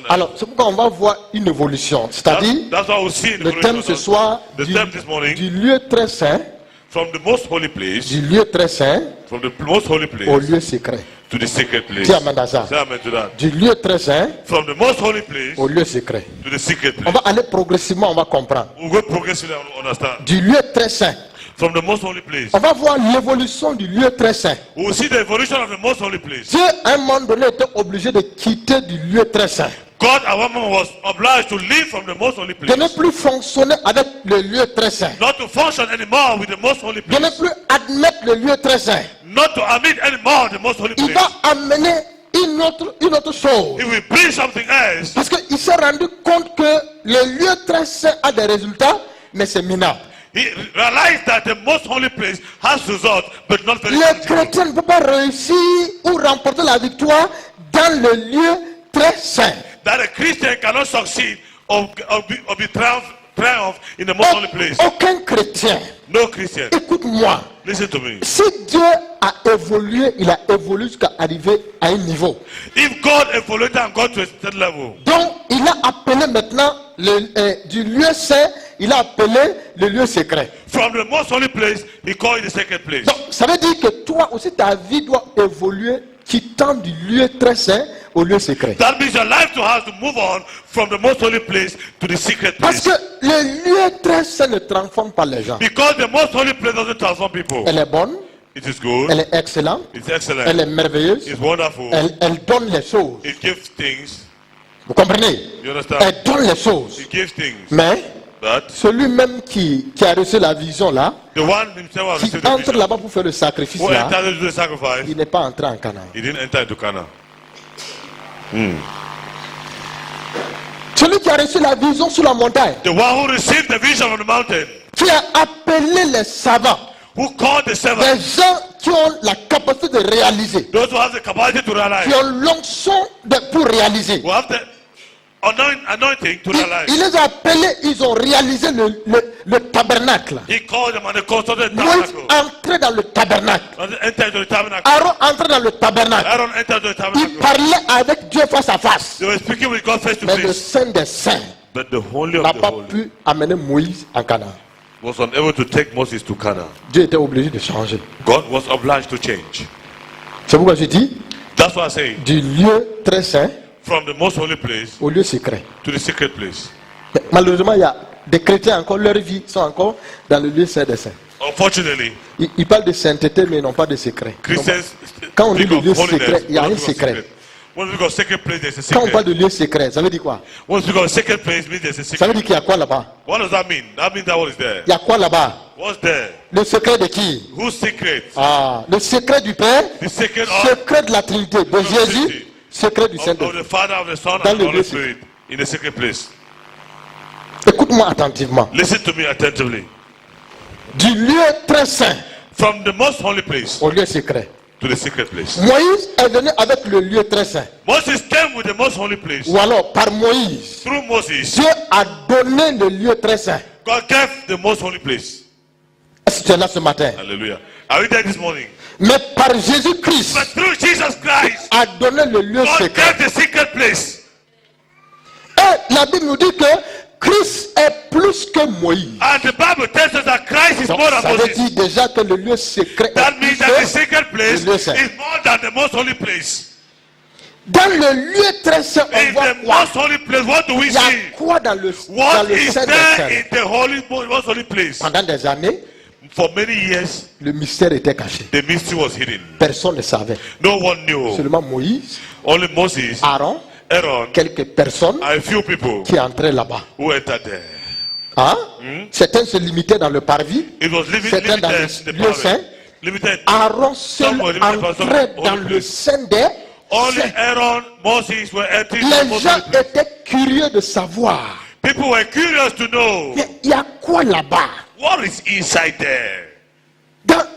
Alors, c'est pourquoi on va voir une évolution. C'est-à-dire, le thème ce soir, du lieu très saint, from the most holy place, du lieu très saint, from the most holy place, au lieu secret. to the secret place. Dis amen à ça. Say amen to that. Du lieu très saint, From the most holy place, au lieu secret. to the secret On place. va aller progressivement, on va comprendre. We'll go progressively and understand. Du lieu très saint. From the most holy place, On va voir l'évolution du lieu très saint. we'll see the evolution of the most holy place. Dieu, à un moment donné, était obligé de quitter du lieu très saint. God, our woman, was obliged to leave from the most holy De ne place, plus fonctionner avec le lieu très saint. not to function anymore with the most holy De ne place, plus admettre le lieu très saint. not to admit anymore the most holy Il place. va amener une autre chose. He will bring something else, Parce qu'il s'est rendu compte que le lieu très saint a des résultats, mais c'est minable. he realized that the most holy place has results, but not very Le tangible. chrétien ne peut pas réussir ou remporter la victoire dans le lieu très saint. That a Christian cannot succeed or be triumph in the most holy place. Aucun chrétien, No Christian. écoute-moi, Listen to me. si Dieu a évolué, il a évolué jusqu'à arriver à un niveau. If God evolved and got to a certain level, Donc, il a appelé maintenant du lieu saint, il a appelé le lieu secret. from the most holy place, he called it the second place. Donc, ça veut dire que toi aussi, ta vie doit évoluer, quittant du lieu très saint au lieu secret. That means your life to has to move on from the most holy place to the secret Parce place. que le lieu très saint ne transforme pas les gens. Because the most holy place doesn't transform people. Elle est bonne, It is good. elle est excellente, It's excellent. elle est merveilleuse, It's wonderful. elle donne les choses. It gives things. Vous comprenez? You understand? Elle donne les choses. It gives things. Mais But celui même qui a reçu la vision là, the one himself has qui received the entre vision, là-bas pour faire le sacrifice who là, entered into the sacrifice, il n'est pas entré en Canaan. he didn't enter into Canaan. Celui qui a reçu la vision sur la montagne, The one who received the vision on the mountain, qui a appelé les savants, who called the seven, des gens qui ont la capacité de réaliser, those who have the capacity to qui realize, ont l'onction pour réaliser. who have the anointing to realize. Il les a appelés, ils ont réalisé le tabernacle. He called them and they constructed the Moïse tabernacle. entrait dans le tabernacle. And they entered into the tabernacle. Aaron entrait dans le tabernacle. Aaron entered into the Il tabernacle. parlait avec Dieu face à face. They were speaking with God face to Mais le face. Saint des Saints But the Holy n'a of the pas Holy pu amener Moïse en Canaan. was unable to take Moses to Canaan. Dieu était obligé de changer. God was obliged to change. C'est pourquoi je dis, That's why I say, du lieu très saint from the most holy place au lieu secret. to the secret place. Mais malheureusement, il y a des chrétiens encore, leur vie sont encore dans le lieu saint des saints. Unfortunately, Ils parlent de sainteté, mais ils n'ont pas de secret. Christians Quand on dit speak le of lieu holiness, secret, il y a but un not of secret. secret. When we go secret place, there's a Quand on parle secret. de lieu secret, ça veut dire quoi? Once we go secret place, means there's a Ça veut secret. dire qu'il y a quoi là-bas? What does that mean? That means that what is there. Il y a quoi là-bas? What's there? Le secret de qui? Whose secret? Ah, le secret du Père, The secret of secret de la Trinité, de Jésus, secret du the Saint-Esprit. Father, of the Son, Dans and the le Holy lieu Spirit in the secret place. Écoute-moi attentivement. Listen to me attentively. Du lieu très saint From the most holy place au lieu secret. to the secret place. Moïse est venu avec le lieu très saint. Moses came with the most holy place. Ou alors, par Moïse, Through Moses, Dieu a donné le lieu très saint. God gave the most holy place. Est-ce que tu es là ce matin? Hallelujah. Are you there this morning? Mais par Jésus-Christ, But through Jesus Christ, a donné le lieu God secret. gave the secret place. Et la Bible nous dit que Christ est plus que Moïse. And the Bible tells us that Christ is Donc, more than ça veut Moses. dire déjà que le lieu secret That est means plus that the que... secret place le lieu saint. is more than the most holy place. Dans le lieu très saint, on In voit the quoi? most holy place, what do we Il y a see? quoi dans le What is saint des there saints? in the most holy place? Pendant des années, For many years, le mystère était caché. the mystery was hidden. Personne ne savait. No one knew. Seulement Moïse, Only Moses, Aaron, Aaron, quelques personnes and a few people qui entraient là-bas. who entered there. Hein? Certains se limitaient dans le parvis, It was certains dans limited in le the lieu saint. power. Limited. Aaron seul Somebody limited by some entrait holy dans le place. saint des Only saints. Aaron, Moses were entering the Les most gens holy place. étaient curieux de savoir. People were curious to know Mais il y a quoi là-bas? what is inside there.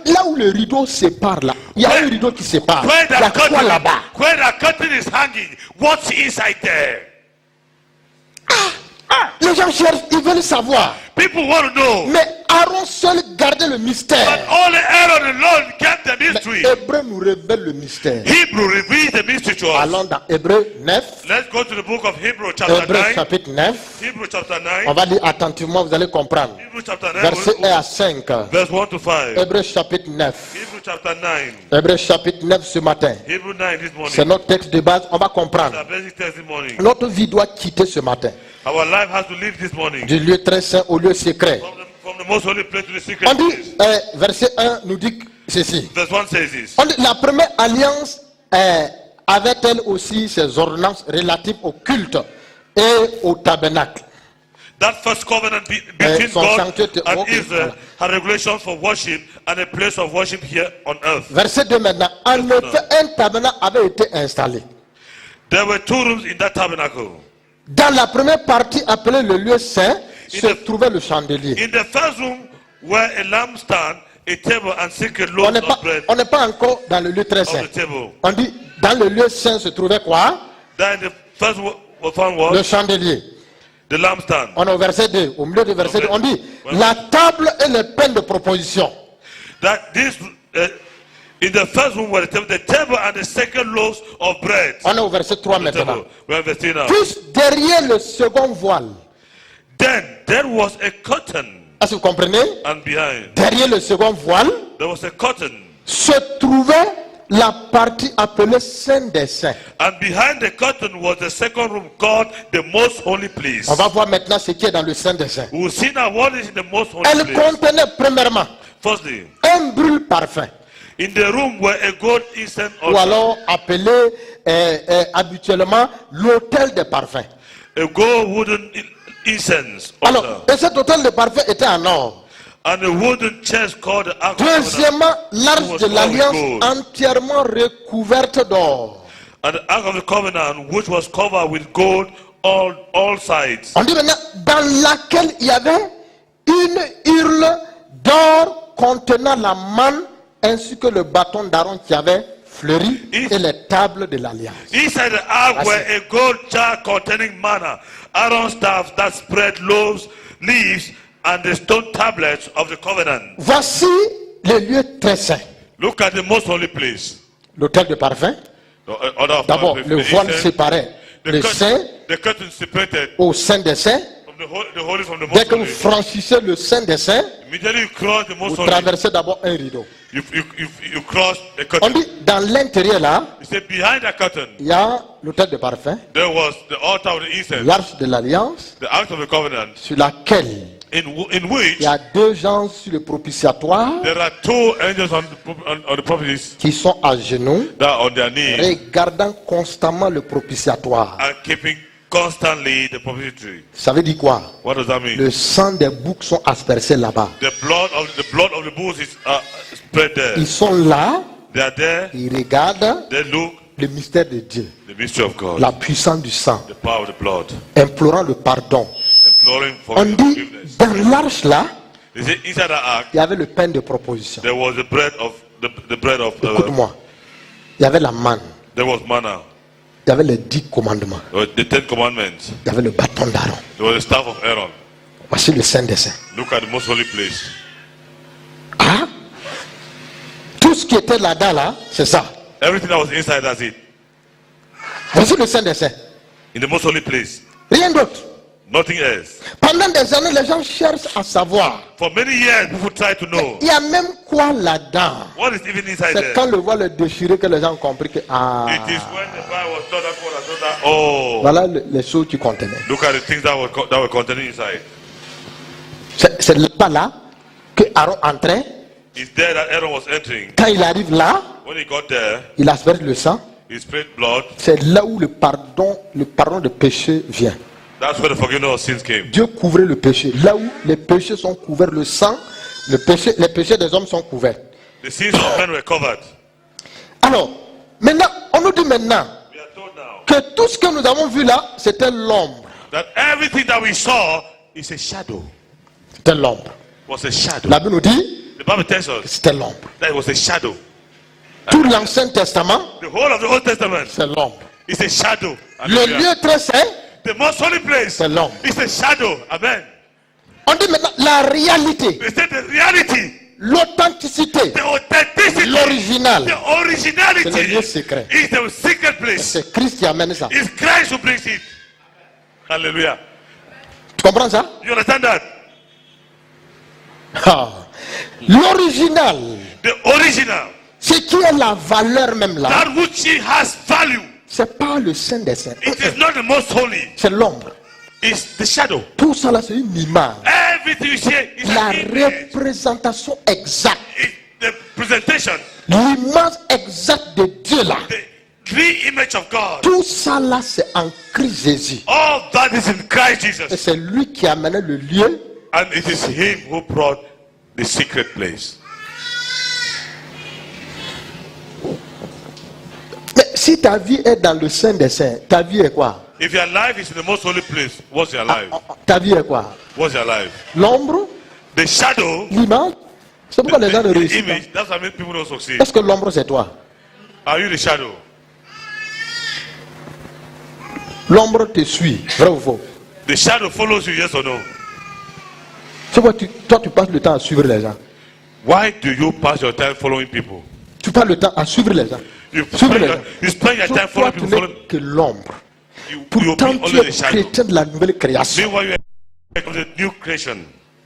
Là où le rideau sépare, là, il y a un rideau qui sépare. Where Il y a the quoi là-bas? curtain is hanging, what's inside there? Les gens cherchent, ils veulent savoir. People want to know. Mais Aaron seul gardait le mystère. But only Aaron alone kept the mystery. Hébreu nous révèle le mystère. Hebrew reveals the mystery to us. Allons dans Hébreu 9. Let's go to the book of Hebrew chapter Hébreu 9. chapitre 9. Hebrew chapter 9. On va lire attentivement, vous allez comprendre. Hebrew chapter 9. Verset 1 à 5. Verse 1 to 5. Hébreu chapitre 9. Hebrew chapter 9. Hébreu chapitre 9 ce matin. Hebrew 9 this morning. C'est notre texte de base, on va comprendre. It's our basic text this morning. Notre vie doit quitter ce matin. Our life has to leave this morning. Du lieu très saint au lieu secret. From the most holy place to the secret On dit, place. verset 1 nous dit ceci. Verse 1 says this. On dit, la première alliance avait-elle aussi ses ordonnances relatives au culte et au tabernacle. That first covenant between son God sanctuaire, and ok, Israel had regulations for worship and a place of worship here on earth. Verset 2 maintenant. En effet, un tabernacle avait été installé. There were two rooms in that tabernacle. Dans la première partie appelée le lieu saint, se trouvait le chandelier. In the first room were a lampstand, a table and sacred loaves of bread. On n'est pas encore dans le lieu très saint. On dit, dans le lieu saint se trouvait quoi? Then the first one was le chandelier. The lampstand. On est au verset 2. Au milieu du verset 2, on dit, la table et les pains de proposition. That this, in the first room were the table and the second loaves of bread. On est au verset 3 maintenant. Puis derrière le second voile. Then there was a curtain. Est-ce que vous comprenez? And behind. Derrière le second voile. There was a curtain. Se trouvait la partie appelée Saint des Saints. And behind the curtain was the second room called the Most Holy Place. On va voir maintenant ce qui est dans le Saint des Saints. We will see now what is in the Most Holy Elle Place. contenait premièrement Firstly, un brûle parfum. In the room were a gold incense altar. Ou alors appelé habituellement l'autel des parfums. A gold wooden incense altar. Alors, et cet autel de parfum était en or. And a wooden chest called the Ark of Deuxièmement, l'arche de l'alliance entièrement recouverte d'or. And the Ark of the Covenant, which was covered with gold all sides. On dit maintenant, dans laquelle il y avait une hurle d'or contenant la manne ainsi que le bâton d'Aaron qui avait fleuri et les tables de l'alliance. Inside the ark were a gold jar containing manna, Aaron's staff that spread loaves, leaves, and the stone tablets of the covenant. Voici le lieu très saint. Look at the most holy place. L'autel de parfum. D'abord, le voile séparait le saint au saint des saints. Dès que vous franchissez le saint des saints, vous traversez d'abord un rideau. On dit dans l'intérieur là, il y a l'autel de parfum, l'arche de l'alliance, sur laquelle il y a deux gens sur le propitiatoire qui sont à genoux, regardant constamment le propitiatoire. Constantly the propitiatory. Ça veut dire quoi? What does that mean? Le sang des boucs sont aspergés là-bas. The blood of the bulls is spread there. Ils sont là. They are there. Ils regardent. They look. Le mystère de Dieu. The mystery of God. La puissance du sang. The power of the blood. Implorant le pardon. Imploring for on dit dans l'arche là. Inside the ark. Il y avait le pain de proposition. There was the bread of the bread of. Écoute-moi. Il y avait la manne. There was manna. Il y avait les 10 commandements. The 10 commandments. Il y avait le bâton d'Aaron. There was the staff of Aaron. Voici le Saint des Saints. Look at the most holy place. Ah, tout ce qui était là-dedans là, c'est ça. Everything that was inside, that's it. Voici le Saint des Saints. In the most holy place. Rien d'autre. Nothing else. Pendant des années, les gens cherchent à savoir. For many years, people try to know. Il y a même quoi là-dedans? What is even inside there? C'est quand le voile est déchiré que les gens ont compris que It is when the Bible was told that. Oh. Voilà les choses qui contenaient. Look at the things that were contained inside. C'est là-bas là que Aaron entrait. It's there that Aaron was entering. Quand il arrive là, when he got there, il asperge le sang. He sprayed blood. C'est là où le pardon de péché vient. That's where the forgiveness of sins came. Dieu couvrait le péché. Là où les péchés sont couverts, le sang, les péchés des hommes sont couverts. The sins of men were covered. Alors, maintenant, on nous dit maintenant que tout ce que nous avons vu là, c'était l'ombre. That everything that we saw is a shadow. C'était l'ombre. Was a shadow. La Bible nous dit the Bible tells us c'était l'ombre. That it was a shadow. Tout l'Ancien Testament, the whole of the Old Testament, c'est l'ombre. It's a shadow. Le lieu très saint, the most holy place, c'est l'ombre. It's a shadow. Amen. On dit maintenant la réalité. They say the reality. L'authenticité. The authenticity. L'original. The originality. C'est le lieu secret. Is the secret place. C'est Christ qui amène ça. It's Christ who brings it. Hallelujah. Tu comprends ça? You understand that? L'original. The original. Ce qui est la valeur même là. That which has value. C'est pas le Saint des Saints. It is not the most holy. C'est l'ombre. It's the shadow. Tout ça là c'est une image. Everything you see is La an image. représentation exacte. It's the presentation. L'image exacte de Dieu là. The image of God. Tout ça là c'est en Christ Jésus. All that is in Christ Et Jesus. c'est lui qui a amené le lieu. And it is him who brought the secret place. Mais si ta vie est dans le Saint des Saints, ta vie est quoi? If your life is in the most holy place, what's your life? Ta vie est quoi? What's your life? L'ombre, The shadow, l'image. C'est pourquoi les gens ne the réussissent pas. image. That's why many people don't succeed. Est-ce que l'ombre c'est toi? Are you the shadow? L'ombre te suit, vrai ou faux? The shadow follows you, yes or no? C'est pourquoi toi tu passes le temps à suivre les gens. Why do you pass your time following people? Tu passes le temps à suivre les gens. You Suivre les gens. spend your time Toi following tu people. n'es que l'ombre. You Pourtant be tu only es the shadow. chrétien de la nouvelle création. Meanwhile, you are of the new creation.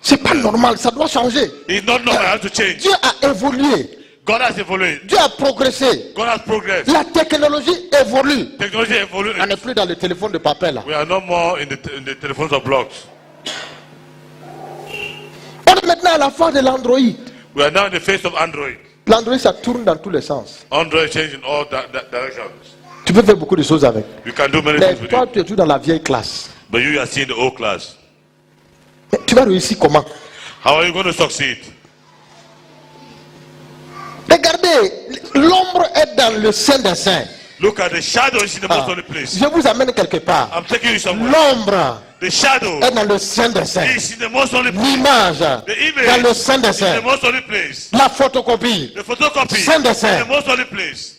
C'est pas normal, ça doit changer. It's not normal. It has to change. Dieu a évolué. God has evolved. Dieu a progressé. God has progressed. La technologie évolue. Technology evolved. On n'est plus dans le téléphone de papier là. We are no more in the telephones of blocks. On est maintenant à la phase de l'Android. We are now in the face of Android. L'Android ça tourne dans tous les sens. Android change in all directions. Tu peux faire beaucoup de choses avec. You can do many Mais things with toi it. tu es toujours dans la vieille classe. But you are seeing the old class. Mais tu vas réussir comment? How are you going to succeed? Regardez, l'ombre est dans le Saint des Saints. Look at the shadow is in the most holy place. Je vous amène quelque part. I'm taking you somewhere. L'ombre The shadow est dans le Saint des Saints. is in the most holy place. L'image The image dans le Saint des is in Saints. the most holy place. La photocopie. The photocopy Saint des is Saints. in the most holy place.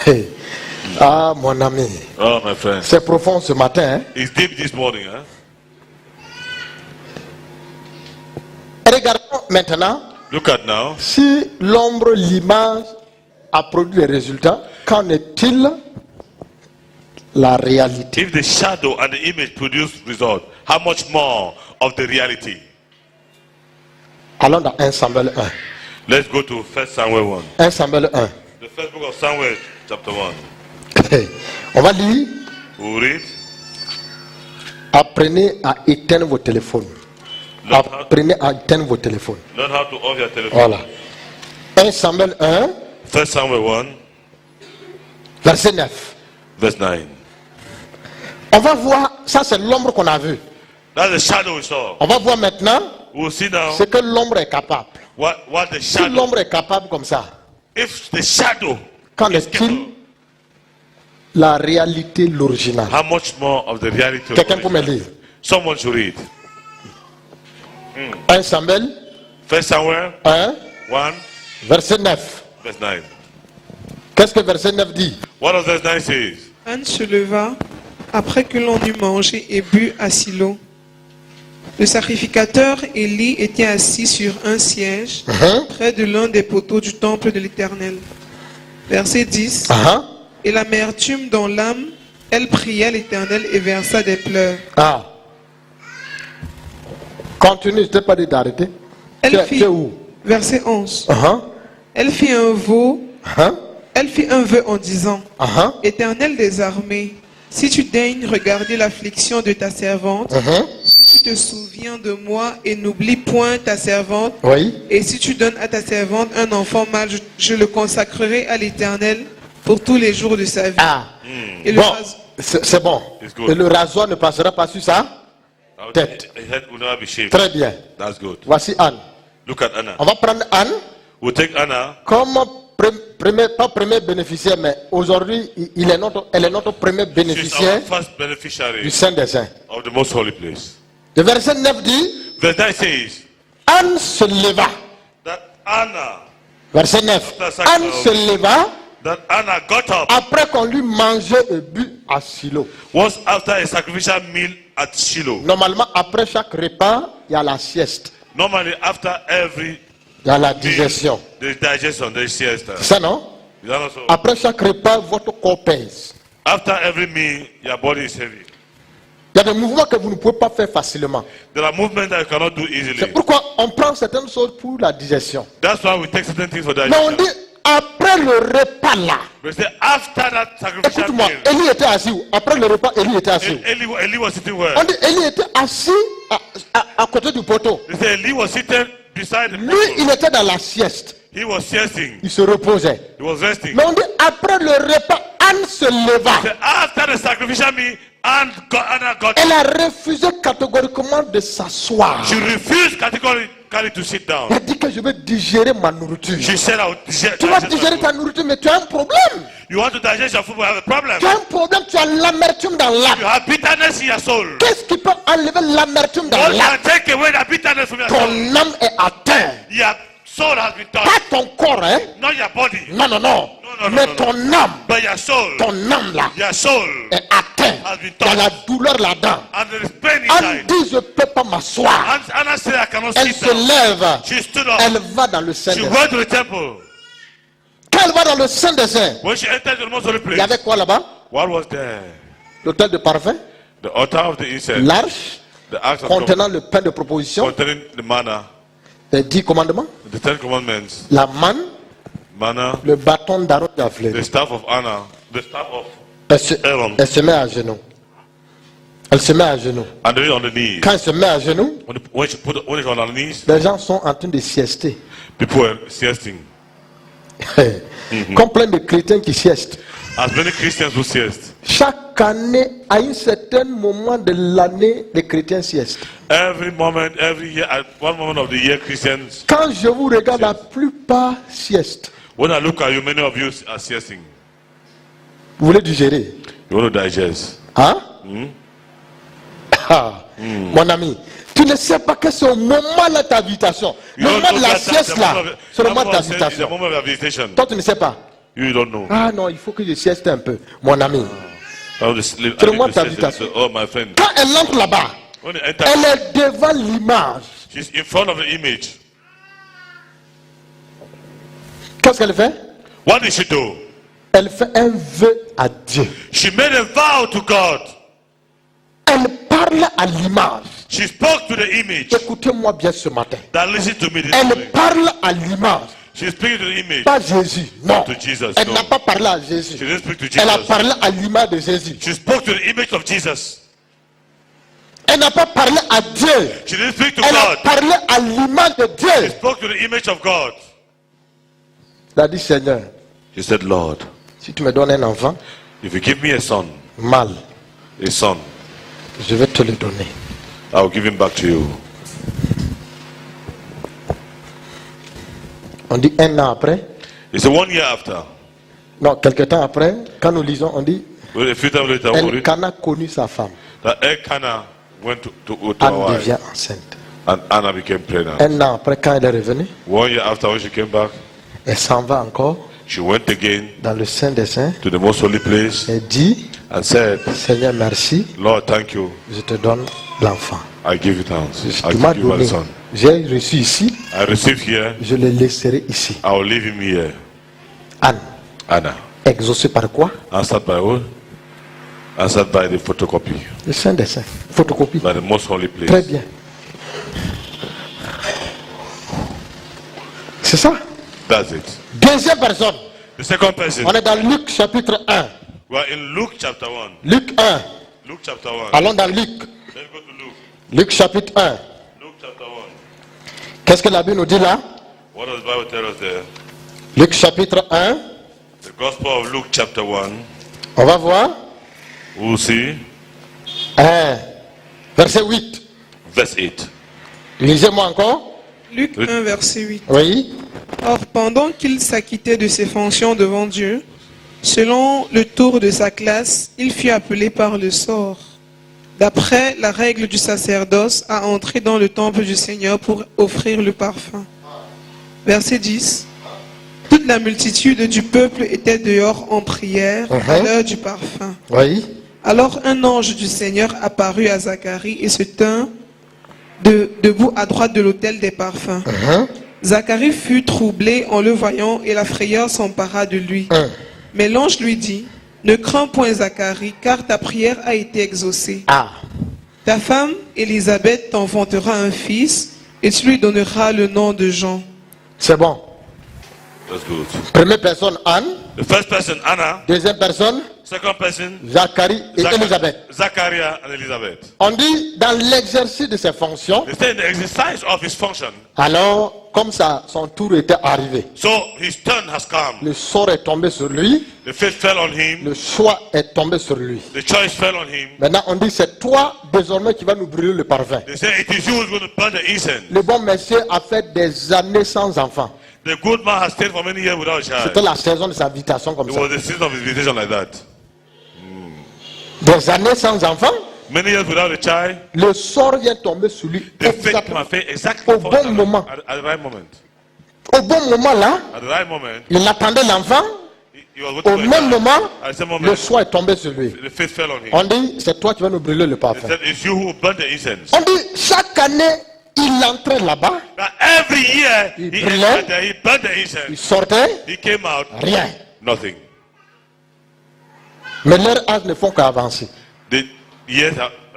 Hey. Ah mon ami, Oh, my friend. c'est profond ce matin. Hein? It's deep this morning, huh? Regardons maintenant Look at now. si l'ombre, l'image a produit des résultats. Qu'en est-il la réalité? If the shadow and the image produce result, how much more of the reality? Allons dans 1 Samuel 1. Let's go to 1 Samuel 1. 1 Samuel 1. The first book of Samuel, chapter 1. On va lire. We'll read. Apprenez à éteindre vos téléphones. Apprenez à éteindre vos téléphones. Learn how to off your telephone. Voilà. 1 Samuel 1, 1 Samuel 1, verset 9. verse 9. On va voir, ça c'est l'ombre qu'on a vu. That's the shadow we saw. On va voir maintenant We'll see now ce que l'ombre est capable. what the Si shadow. l'ombre est capable comme ça, If the shadow qu'en is est-il capable, la réalité, l'original? how much more of the reality? Quelqu'un peut me lire. Someone should read. 1 Samuel 1 Samuel 1, 1, verset 9. verse 9. Qu'est-ce que verset 9 dit? What does verse 9 say? Anne se leva après que l'on eut mangé et bu à Silo. Le sacrificateur Élie était assis sur un siège près de l'un des poteaux du temple de l'Éternel. Verset 10. Et l'amertume dans l'âme, elle pria l'Éternel et versa des pleurs. Ah. Continue, je t'ai pas dit d'arrêter. Elle fit, Tu es où? verset 11. Elle fit Elle fit un vœu en disant, Éternel des armées, si tu daignes regarder l'affliction de ta servante, si tu te souviens de moi et n'oublie point ta servante, et si tu donnes à ta servante un enfant mâle, je le consacrerai à l'Éternel pour tous les jours de sa vie. Et bon, c'est bon. Et le rasoir ne passera pas sur ça tête. Très bien. That's good. Voici Anne. Look at Anna. On va prendre Anne. We'll take Anna comme pas premier bénéficiaire, mais aujourd'hui, elle est notre premier bénéficiaire du Saint des Saints. Of the most holy place. Le verset 9 dit, verse 9 says, Anne se leva. that Anna, Verset 9. Anne se leva that Anna got up après qu'on lui mangeait et bu à Shiloh. was after a sacrificial meal at Shiloh. Normalement, après chaque repas, il y a la sieste. Normally, after every Il y a la digestion. the digestion, the siesta. C'est ça, non? Is that also? Après chaque repas, votre corps pèse. After every meal, your body is heavy. Il y a des mouvements que vous ne pouvez pas faire facilement. There are movements that you cannot do easily. C'est pourquoi on prend certaines choses pour la digestion. That's why we take certain things for Mais digestion. on dit, après le repas là, We say after that sacrificial écoute-moi, meal, Élie était assis où? Après le repas, Élie était assis où? Eli was sitting where? On dit, Élie était assis à côté du poteau. They say Eli was sitting beside the Lui, pool. il était dans la sieste. He was siesting. Il se reposait. He was resting. Mais on dit, après le repas, Anne se leva. Say, after the sacrificial meal, Anna got Elle a refusé catégoriquement de s'asseoir. She refused categorically to sit down. Elle a dit que je vais digérer ma nourriture. She said, I would Tu vas digérer ta nourriture, mais tu as un problème. You want to digest your food, but you have a problem. Tu as un problème, tu as l'amertume dans You l'âme. have bitterness in your soul. Qu'est-ce qui peut enlever l'amertume dans What l'âme? can take away the bitterness from your soul? Ton âme est atteinte. Your soul has been touched. Pas ton corps, hein? Not your body. Non, non, non. No, Mais no. ton âme, But your soul. ton âme là, Your soul. est atteinte. Has been Il y a la touched. douleur là-dedans. And there is pain Anne inside. dit, je ne peux pas m'asseoir. Anna said, I cannot Elle sit se down. lève. She stood up. Elle va dans le Saint She des Saints. went to the temple. Quand elle va dans le Saint des Saints, When she entered the most holy il y avait place, quoi là-bas? what was there? L'autel de parfum, The altar of the incense. l'arche The act of contenant le pain de proposition, containing the manna. les 10 commandements, The 10 commandments. la manne, Manna. le bâton d'Aaron et The Aflé. staff of Anna. The staff of Elle se met à genoux. Elle se met à genoux. and then on the knees. Quand elle se met à genoux, When it's on her knees, les gens sont en train de siester. people are siesting. Comme plein de chrétiens qui siestent. As many Christians who siest. Chaque année, à un certain moment de l'année, les chrétiens siestent. Every moment, every year, at one moment of the year, Christians. Quand je vous regarde, la plupart siestent. When I look at you, many of you are siesting. Vous voulez digérer? You want to digest. Hein? Ah, mon ami, tu ne sais pas que c'est au moment de ta visitation. Le You don't moment de know la that sieste là, c'est le moment de ta it's the visitation. moment of your visitation. Toi, tu ne sais pas. You don't know. Ah non, il faut que je sieste un peu, mon ami. I want to sleep. C'est le I moment need de ta to visitation. siest. Oh, my friend. Quand elle entre là-bas, When you enter, elle est devant l'image. she's in front of the image. Qu'est-ce qu'elle fait? What did she do? Elle fait un vœu à Dieu. She made a vow to God. Elle parle à l'image. She spoke to the image. Écoutez-moi bien ce matin. That listen to me this Elle morning. parle à l'image. She speaking to the image. Pas Jésus. Non. To Jesus, Elle no. n'a pas parlé à Jésus. She didn't speak to Elle a Jesus. parlé à l'image de Jésus. She spoke to the image of Jesus. Elle n'a pas parlé à Dieu. She didn't speak to Elle a God. parlé à l'image de She Dieu. spoke to the image of God. Elle a dit, Seigneur, She said, Lord, si tu me donnes un enfant, if you give me a son, mâle, je vais te le donner. I will give him back to you. On dit un an après. It's 1 year after. Non, quelque temps après, quand nous lisons, on dit, Well, a few times later, we read Elkanah connut sa femme. that Elkanah went to Anne her wife, devient enceinte. and Anna became pregnant. Un an après, quand elle est revenue, 1 year after, when she came back, elle s'en va encore she went again dans le Saint des Saints to the most holy place et dit, and said, Seigneur, merci, Lord, thank you. je te donne l'enfant. I give you thanks. I Tu m'as give you my donné, son. j'ai reçu ici, I received here. je le laisserai ici. I will leave him here. Anne, Anna. exaucé par quoi? Answered by what? Answered by the photocopy. Le Saint des Saints, photocopie. By the most holy Très place. bien. C'est ça. That's it. Deuxième personne, The second person. on est dans Luc chapitre 1. We are in Luke chapter 1. Luc 1. Luke chapter 1. Allons dans Luc. Let's go to Luke. Luc chapitre 1. Luke chapter 1. Qu'est-ce que la Bible nous dit là? What does the Bible tell us there? Luc chapitre 1. The Gospel of Luke chapter 1. On va voir. We'll see. 1. Verset 8. Verse 8. Lisez-moi encore. Luc 1, verset 8. Oui. Or, pendant qu'il s'acquittait de ses fonctions devant Dieu, selon le tour de sa classe, il fut appelé par le sort, d'après la règle du sacerdoce, à entrer dans le temple du Seigneur pour offrir le parfum. Verset 10. Toute la multitude du peuple était dehors en prière à l'heure du parfum. Oui. Alors un ange du Seigneur apparut à Zacharie et se tint debout à droite de l'autel des parfums. Zacharie fut troublé en le voyant et la frayeur s'empara de lui. Mais l'ange lui dit, ne crains point Zacharie, car ta prière a été exaucée. Ta femme Élisabeth t'enfantera un fils et tu lui donneras le nom de Jean. C'est bon. That's good. Première personne, Anne. The first person, Anna. Deuxième personne, Second person, Zacharie et Élisabeth. Zachariah and Elizabeth. On dit dans l'exercice de ses fonctions. They say in the exercise of his function. Alors, comme ça, son tour était arrivé. So his turn has come. Le sort est tombé sur lui. The fate fell on him. Le choix est tombé sur lui. The choice fell on him. Maintenant, on dit c'est toi désormais qui va nous brûler le parfum. They say it is you who is going to burn the incense. Le bon monsieur a fait des années sans enfant. The good man has stayed for many years without a child. C'était la saison de sa invitation comme It ça. was the season of his visitation like that. Des années sans enfant. Many years without a child. Le sort vient tomber sur lui The fate came and fell exactly au bon moment. At the right moment. Au bon moment là, At the right moment. il attendait l'enfant. He was going Au to même moment, at the same moment, le choix est tombé sur lui. the fate fell on him. On dit c'est toi qui vas nous brûler le They parfum. said it's you who burned the incense. On dit chaque année il entrait là-bas, Now every year Il he brûlait. entered there, he burned the il incense. sortait, He came out, rien. nothing. Mais leurs âges ne font qu'avancer. The years,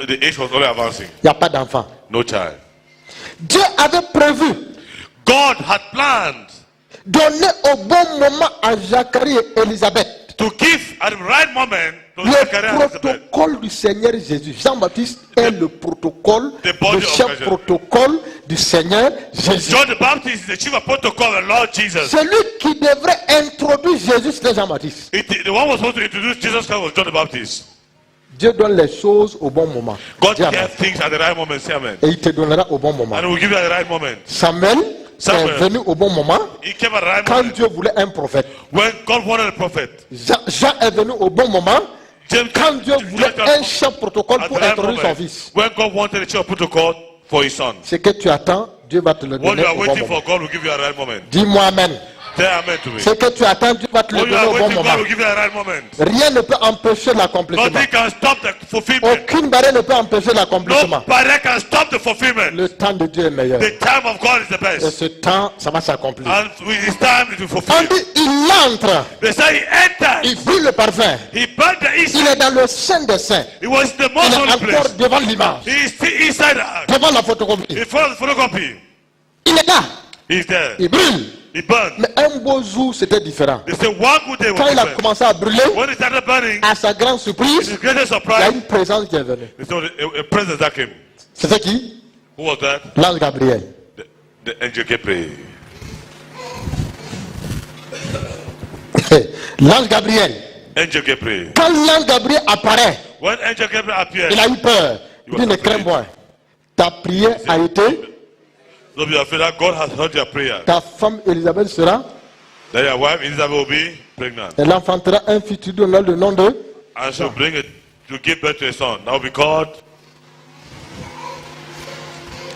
the age was only advancing. Il n'y a pas d'enfant. No child. Dieu avait prévu God had planned donner au bon moment à Zacharie et Élisabeth to give at the right moment to le Zachariah and Elizabeth protocole du Seigneur Jésus. Jean-Baptiste est le protocole, the body le of chef Jesus. protocole du Seigneur Jésus. John the Baptist is the chief of protocol of Lord Jesus. Celui qui devrait introduire Jésus, c'est Jean-Baptiste. The one who was supposed to introduce Jesus Christ was John the Baptist. Dieu donne les choses au bon moment. God Dis amen. gave things at the right moment. Say amen. Et il te donnera au bon moment. And he will give you at the right moment. Samuel Samuel est venu au bon moment He came at the right quand moment. Dieu voulait un prophète. When God wanted a prophet. Jean est venu au bon moment James quand Dieu voulait un chef protocole at the pour right introduire son moment. fils. When God wanted a chief of protocol for his son. Ce que tu attends, Dieu va te le What donner you are au bon waiting moment. for, God will give you at the right moment. Dis-moi amen. Say amen to me. Ce que tu attends, Dieu va te le What you donner are au bon waiting, moment. God will give you at the right moment. Rien ne peut empêcher l'accomplissement. Nothing can stop the fulfillment. Aucune barrière ne peut empêcher No l'accomplissement. barrier can stop the fulfillment. Le temps de Dieu est meilleur. The time of God is the Et best. ce temps, ça va s'accomplir. And with his time it will On fulfill. dit, il entre, They say he entered. il brûle le parfum. He burned the Il incense. est dans le sein des saints. He was in the Il most est holy encore place. devant l'image, He is still inside the ark. devant la photocopie. In front of the photocopy. Il est là, He's there. il brûle. He burned. Mais un beau jour, c'était différent. They say one good day Quand was il a different. commencé à brûler, When he started burning, à sa grande it's surprise, his greatest il y a surprise. une présence qui est venue. They saw a presence that came. C'était qui? Who was that? L'ange Gabriel. The angel Gabriel. L'ange Gabriel. Angel Gabriel. Quand l'ange Gabriel apparaît, When angel Gabriel appeared, il a eu peur. Il dit, ne crains point. Ta prière a été, don't be afraid that God has heard your prayer. ta femme Élisabeth sera, That your wife Elizabeth will be pregnant. elle enfantera un fils, tu donneras le nom de. And she'll bring it to give birth to a son. That will be called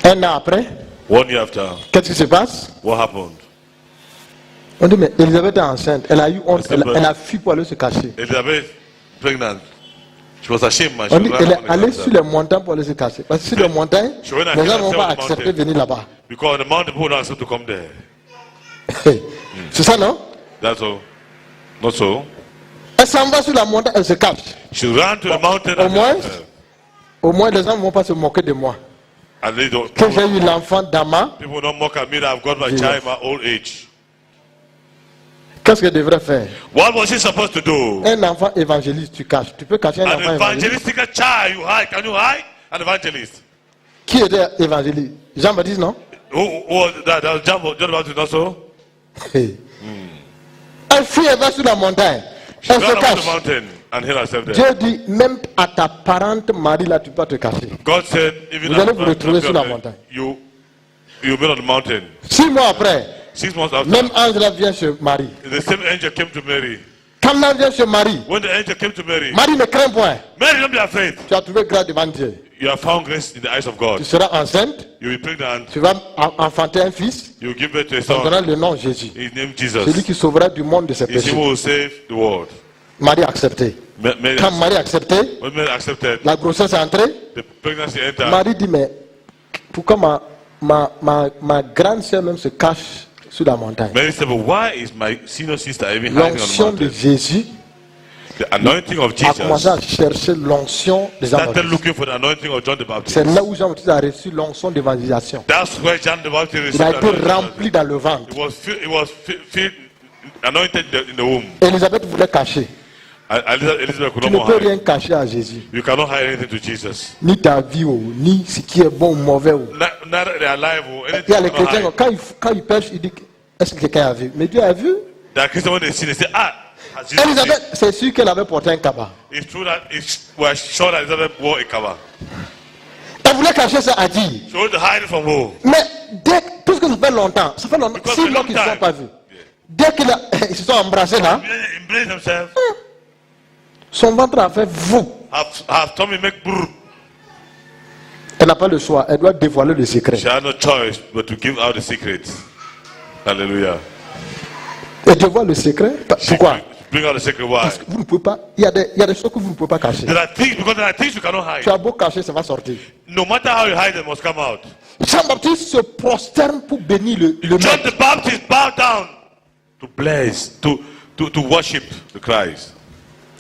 Un an après, 1 year after. qu'est-ce qui se passe? What happened? On dit, mais Élisabeth est enceinte. Elle a eu honte, elle a fui pour aller se cacher. Elizabeth pregnant. She was ashamed, man. She On dit, was elle right est on the allée outside. sur les montagnes pour aller se cacher. Parce que sur les montagnes, She went and les hid gens ne vont herself pas on the accepter de mountain. venir là-bas. Because the mountain people will not accept to come there. C'est ça, non? That's all. Not so. Elle s'en va sur la montagne, elle se cache. She ran to the mountain Au and moins, au moins les gens ne vont pas se moquer de moi. and they don't, Que j'ai eu l'enfant d'Ama, people don't mock at me that I've got my Yes. child in my old age. qu'est-ce qu'elle devrait faire? What was she supposed to do? Un enfant évangéliste, tu caches. Tu peux cacher un An enfant évangéliste. evangelistic child, you hide. Can you hide? An evangelist. Qui était évangéliste? Jean-Baptiste, non? Who was that? That was John the Baptist also. Elle fuit, elle va sur la montagne. She Elle ran se up the cache. mountain and hid herself there. Dieu dit, même à ta parente Marie, là, tu peux te cacher. God said, even Vous allez after vous retrouver sur la you montagne. you'll be on the mountain. 6 mois après, 6 months after, même ange là vient chez Marie. the same angel came to Mary. Quand l'ange vient chez Marie, When the angel came to Mary, Marie ne craint point. Mary, don't be afraid. Tu as trouvé grâce devant Dieu. You have found grace in the eyes of God. Tu seras enceinte. You will pregnant. Tu vas enfanter un fils. You will give birth to a On son. donnera le nom Jésus. His name Jesus. Celui qui sauvera du monde de ses He péchés. will save the world. Marie a accepté. Quand Marie a accepté, When Mary accepted, la grossesse est entrée. the pregnancy entered. Marie dit, mais pourquoi ma grande sœur même se cache sur la montagne? Mary said, but why is my senior sister even hiding on the L'onction de mountain? Jésus The anointing of a commencé à Jesus chercher l'onction des started évangélistes. looking for the anointing of John the Baptist. C'est là où Jean-Baptiste a reçu l'onction d'évangélisation. That's where John the Baptist Il a received été anointing. rempli dans le ventre. It was filled, anointed in the womb. Élisabeth voulait cacher. Elizabeth could Tu not ne peux hide. rien cacher à Jésus. You cannot hide anything to Jesus. Ni ta vie, ni ce qui est bon ou mauvais. Neither they are alive or anything. Il y a les You cannot chrétiens, hide. quand ils pêchent, ils disent, est-ce que quelqu'un a vu? Mais Dieu a vu. There are Christians when they see, they say, ah, has Jesus seen? Élisabeth, c'est sûr qu'elle avait porté un cabas. It's true that we're sure that Elizabeth wore a cover. Elle voulait cacher ça à dire. She wanted to hide it from who? Mais puisque ça fait longtemps, Because 6 a mois long qu'ils ne se sont time. pas vus. Dès qu'ils se sont embrassés là, They embrace themselves. son ventre a fait vous. Have tummy make brr. Elle n'a pas le choix, elle doit dévoiler le secret. She had no choice but to give out the secret. Hallelujah. Elle dévoile le secret. Pourquoi? Bring out the secret. Why? Parce que vous ne pouvez pas. Il y a des choses que vous ne pouvez pas cacher. There are things, because there are things you cannot hide. Tu as beau cacher, ça va sortir. No matter how you hide, they must come out. Jean-Baptiste se prosterne pour bénir le John maître. the Baptist bowed down to bless, to worship the Christ.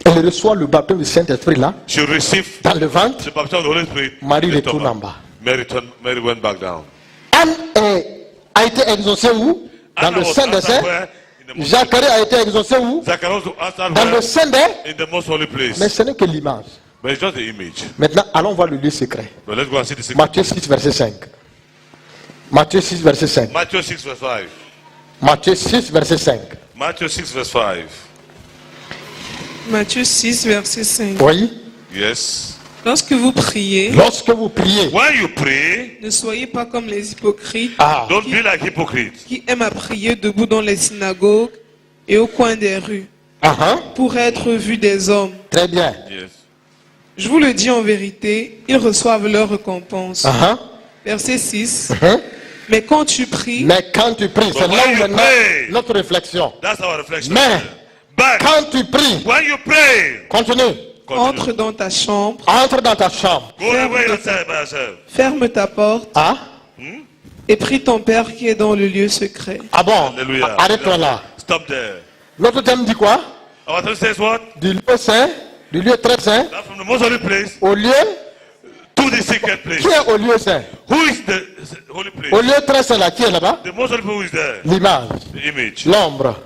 Elle reçoit le baptême du Saint-Esprit là, She received dans le ventre. the baptism of the Holy Spirit. Marie in the retourne stomach. en bas. Mary went back down. Anne a été exaucée où? Dans Anna le was Saint des answered Saints. where? In the most Zacharie a été exaucé où? Zacharias was answered Dans le where? Saint des. In the most holy place. Mais ce n'est que l'image. But it's just the image. Maintenant, allons voir le lieu secret. But let's go and see the secret. Matthieu 6, verset 5. Matthieu 6, verset 5. Matthew 6 verse 5. Matthieu 6, verset 5. Matthew 6 verse 5. Matthieu 6, verset 5. Oui. Yes. Lorsque vous priez, Lorsque vous priez, When you pray, ne soyez pas comme les hypocrites don't be like hypocrites. qui aiment à prier debout dans les synagogues et au coin des rues pour être vus des hommes. Très bien. Yes. Je vous le dis en vérité, ils reçoivent leur récompense. Verset 6. Mais quand tu pries, Mais quand tu pries, c'est là où maintenant notre réflexion. That's our reflection. Mais But quand tu pries, when you pray, continue. entre dans ta chambre, Entre dans ta chambre. Go away yourself by yourself. ferme ta porte et prie ton Père qui est dans le lieu secret. Ah bon? Hallelujah. Arrête-toi là. Stop there. Notre thème dit quoi? Our text says what? Du lieu saint, du lieu très saint, That from the most holy place au lieu. to the secret place. Qui est au lieu saint? Who is the holy place? Au lieu très saint là, qui est là-bas? The most holy place who is there? L'image, The image. l'ombre,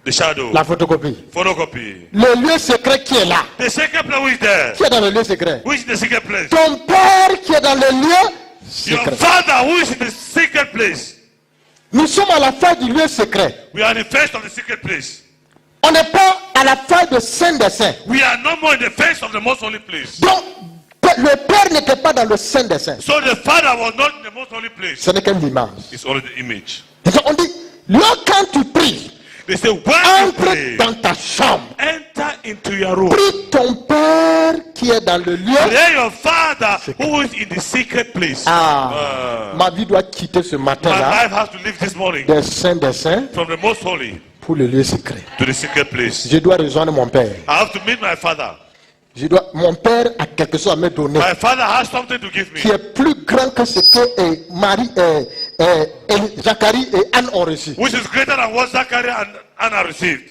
The shadow. la photocopie. Photocopy. Le lieu secret qui est là? The secret place who is there? Qui est dans le lieu secret? Who is the secret place? Ton Père qui est dans le lieu Your secret. Father who is in the secret place. Nous sommes à la fin du lieu secret. We are in the first of the secret place. On n'est pas à la fin de Saint des Saints. We are no more in the first of the most holy place. Donc, le Père n'était pas dans le Saint des Saints. So the Father was not in the most holy place. Ce n'est qu'une image. It's only the image. Donc, on dit, là quand tu pries, They say, when you entre pray, dans ta chambre. enter into your room. Prie ton Père qui est dans le lieu. Pray your Father who is in the secret place. Ma vie doit quitter ce My matin-là life has to leave this morning des Saints des Saints from the most holy pour le lieu secret. to the secret place. Je dois rejoindre mon Père. I have to meet my Father. Mon Père a quelque chose à me donner My Father has something to give qui me. est plus grand que ce que Marie, Zacharie et Anne ont reçu. Which is greater than what Zachariah and Anna received.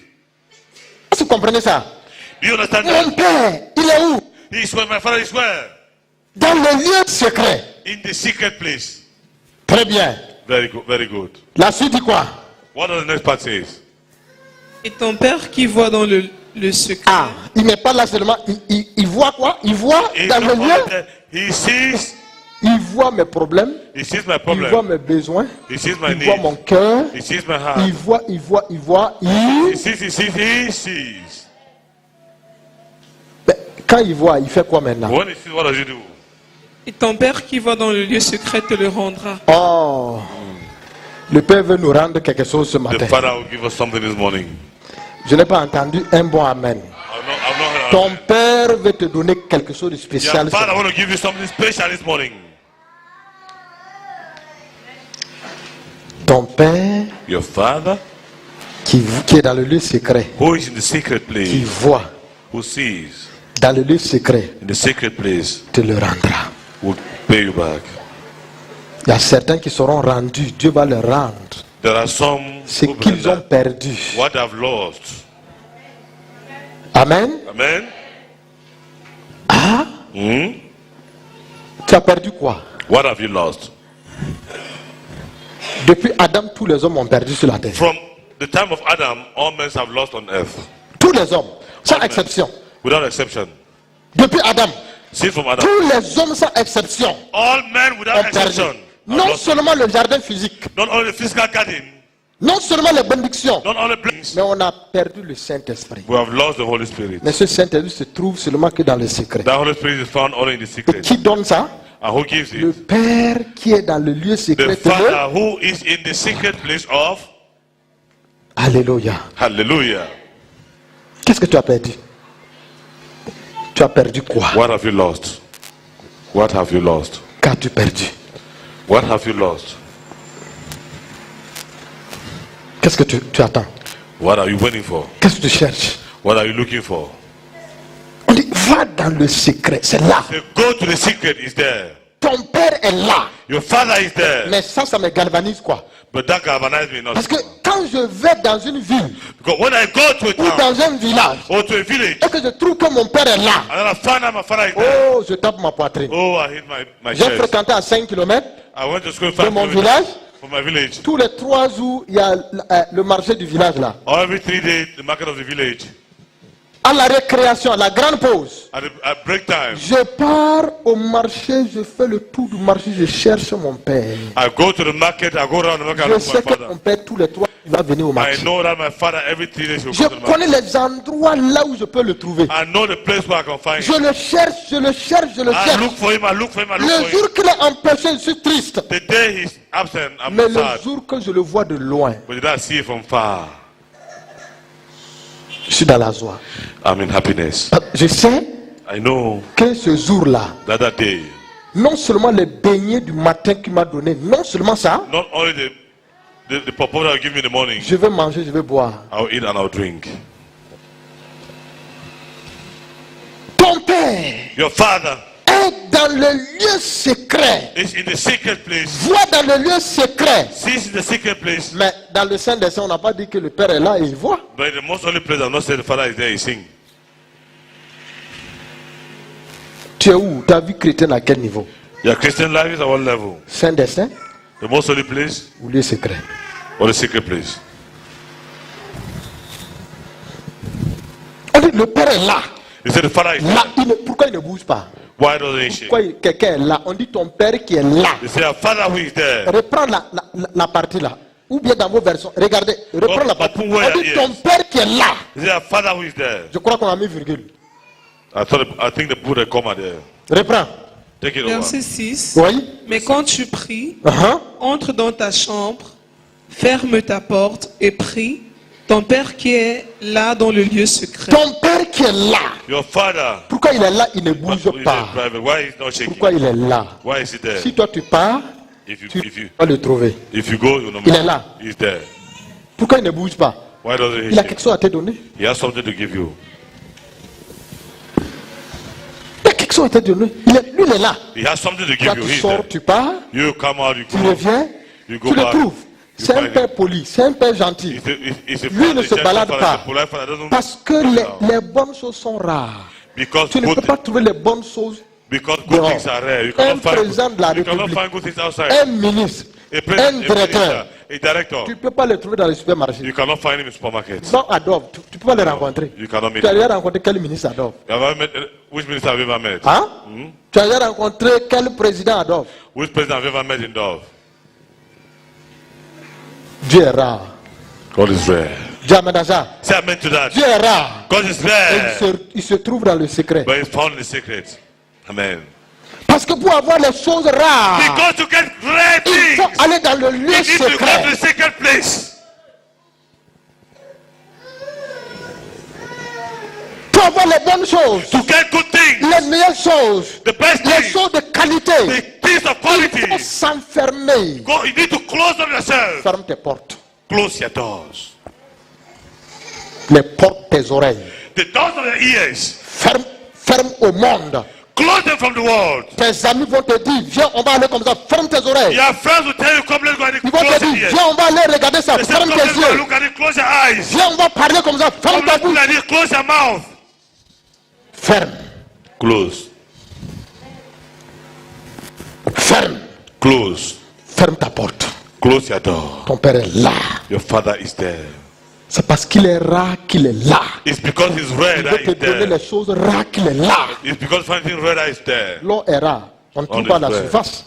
Est-ce que vous comprenez ça? Do you understand Mon that? Père, il est où? He is where my Father is where? Dans le lieu secret. In the secret place. Très bien. Very good, very good. La suite dit quoi? What does the next part say? Et ton Père qui voit dans le secret. Il n'est pas là seulement. Il voit quoi? Il voit dans le lieu. He sees. Il voit mes problèmes. He sees my Il problem. voit mes besoins. He sees my Il voit needs. mon cœur. He sees my heart. Il voit. He sees. Mais quand il voit, il fait quoi maintenant? When he sees, what does he do? Et ton Père qui voit dans le lieu secret te le rendra. Oh, le Père veut nous rendre quelque chose ce The matin. Father will give us something this morning. Je n'ai pas entendu un bon amen. I've not Ton père veut te donner quelque chose de spécial. Your father want to give you something special this morning. Ton père, your father, qui est dans le lieu secret, who is in the secret place, qui voit, who sees, dans le lieu secret, in the secret place, te le rendra. Will pay you back. Il y a certains qui seront rendus, Dieu va leur rendre. There are some ce qu'ils ont perdu. What they've lost. Amen. Amen. Ah. Tu as perdu quoi? What have you lost? Depuis Adam, tous les hommes ont perdu sur la terre. From the time of Adam, all men have lost on earth. Tous les hommes, sans exception. Without exception. Depuis Adam, from Adam, tous les hommes sans exception. All men without exception. Non seulement le jardin physique. Not only the physical garden. Non seulement les bénédictions. Not only blessings. Mais on a perdu le Saint-Esprit. We have lost the Holy Spirit. Mais ce Saint-Esprit se trouve seulement que dans le secret. The Holy Spirit is found only in the secret. Et qui donne ça? And who gives it? Le Père qui est dans le lieu secret. The Father who is in the secret place of. Alléluia. Hallelujah. Qu'est-ce que tu as perdu? Tu as perdu quoi? What have you lost? What have you lost? Qu'as-tu perdu? What have you lost? Qu'est-ce que tu attends? What are you waiting for? Qu'est-ce que tu cherches? What are you looking for? On dit, va dans le secret, c'est là. So go to the secret, is there. Ton père est là. Your father is there. Mais ça me galvanise quoi? But that galvanizes me not. Parce que quand je vais dans une ville, because when I go to a town, ou dans un village, or to a village, et que je trouve que mon père est là, and then I find out my father is there. Oh, je tape ma poitrine. Oh, I hit my J'ai chest. fréquenté à 5 km I went to school de 5 mon kilometers village. from my village. Tous les 3 jours, il y a le marché du village là. Every 3 days, the market of the village. À la récréation, à la grande pause, At break time, je pars au marché, je fais le tour du marché, je cherche mon père. I go to the market, I go around the market, I Je look for sais my que father. mon père, tous les 3 il va venir au I marché. know that my father every 3 days will Je go to the connais market. les endroits là où je peux le trouver. I know the place where I can find Je him. le cherche, je le cherche, je le I cherche. look for him, I look for him, I look Le for him. jour qu'il est empêché, je suis triste. The day he's absent, I'm Mais le sad. jour que je le vois de loin, But did I see it from far? je suis dans la joie. I'm in happiness. Je sais I know que ce jour-là, that day, non seulement les beignets du matin qu'il m'a donné, non seulement ça, not only the purpose that you give me in the morning, je vais manger, je vais boire. I'll eat and I'll drink. Ton père Your father est dans le lieu secret. is in the secret place. Vois dans le lieu secret. Sees in the secret place. Mais dans le Saint des Saints, on n'a pas dit que le Père est là et il voit. But in the most holy place, I'm not saying the father is there, he sing. Tu es où? Ta vie chrétienne à quel niveau? Your Christian life is at what level? Saint des Saints The most holy place ou lieu secret? or the secret place? On dit le Père est là. He said the father is Là, there. pourquoi il ne bouge pas? Why doesn't he shake? Pourquoi quelqu'un est là? On dit ton Père qui est là. They say a father who is there. Reprends la partie là. Ou bien dans vos versions. Regardez, reprends la partie. Open where On dit it ton is. Père qui est là. They say a father who is there. Je crois qu'on a mis virgule. I think they put a comma there. Reprends. Take it over. Verset 6. Oui. Mais quand tu pries, Uh-huh. entre dans ta chambre, ferme ta porte et prie ton Père qui est là dans le lieu secret. Ton Père qui est là. Your father Pourquoi il est là? Il ne bouge who is pas. in private. Why is not shaking? Pourquoi il est là? Why is he there? Si toi tu pars, If tu you vas le trouver. go, you know Il est là. he's there. Pourquoi il ne bouge pas? Why doesn't he Il a shake? quelque chose à te donner. He has something to give you. Il a quelque chose à te donner. Lui, il est là. He has something to give Quand you. tu He's sors, there. tu pars, You come out, you tu come. reviens, You go tu le back. trouves. You C'est un find père him. poli, c'est un père gentil. He's a Lui ne father, se gentle balade father, pas. he's a polite father, doesn't Parce que go down. les bonnes choses sont rares. Because Tu ne good, peux pas trouver les bonnes choses. because good dehors. things are rare. You Un cannot find président de la you cannot République, find good things outside. un ministre, A president, un directeur, a director. tu ne peux pas les trouver dans les supermarchés. You cannot find him in supermarkets. Non, Adolphe, tu ne peux pas les rencontrer. You cannot meet Tu as him. déjà rencontré quel ministre Adolphe? You have ever met, which minister have you ever met? Hein? Tu as déjà rencontré quel président Adolphe? Which president have you ever met in Dove? Dieu est rare. God is rare. Dieu amène à ça. Say amen to that. Dieu est rare. God is Et rare. il se trouve dans le secret. But it's found in the secret. Amen. Parce que pour avoir les choses rares, Because to get great il faut things, aller dans le lieu you need to go to secret. the secret place. Pour avoir les bonnes choses. To get good things. Les meilleures choses. The best Les things. choses de qualité. The things of quality. Il faut s'enfermer. You need to close on yourself. Ferme tes portes. Close your doors. Les portes tes oreilles. The doors of your ears. Ferme au monde. Close them from the world. Tes amis vont te dire, viens, on va aller comme ça. Ferme tes oreilles. Your friends will tell you, come, let's go and Ils vont close te your dire, ears. viens, on va aller regarder ça. They say, Ferme come, tes let's go and yeux. look at it, close your eyes. Viens, on va parler comme ça. Ferme Come, ta let's look bouche. at it, close your mouth. Ferme. Close. Ferme. Close. Ferme ta porte. Close your door. Ton père est là. Your father is there. C'est parce qu'il est rare qu'il est là. It's because he's rare Il that veut te he's donner there. les choses rares qu'il est là. It's because finding rare that he's there. L'or est rare. On ne trouve On pas à est la vrai. surface.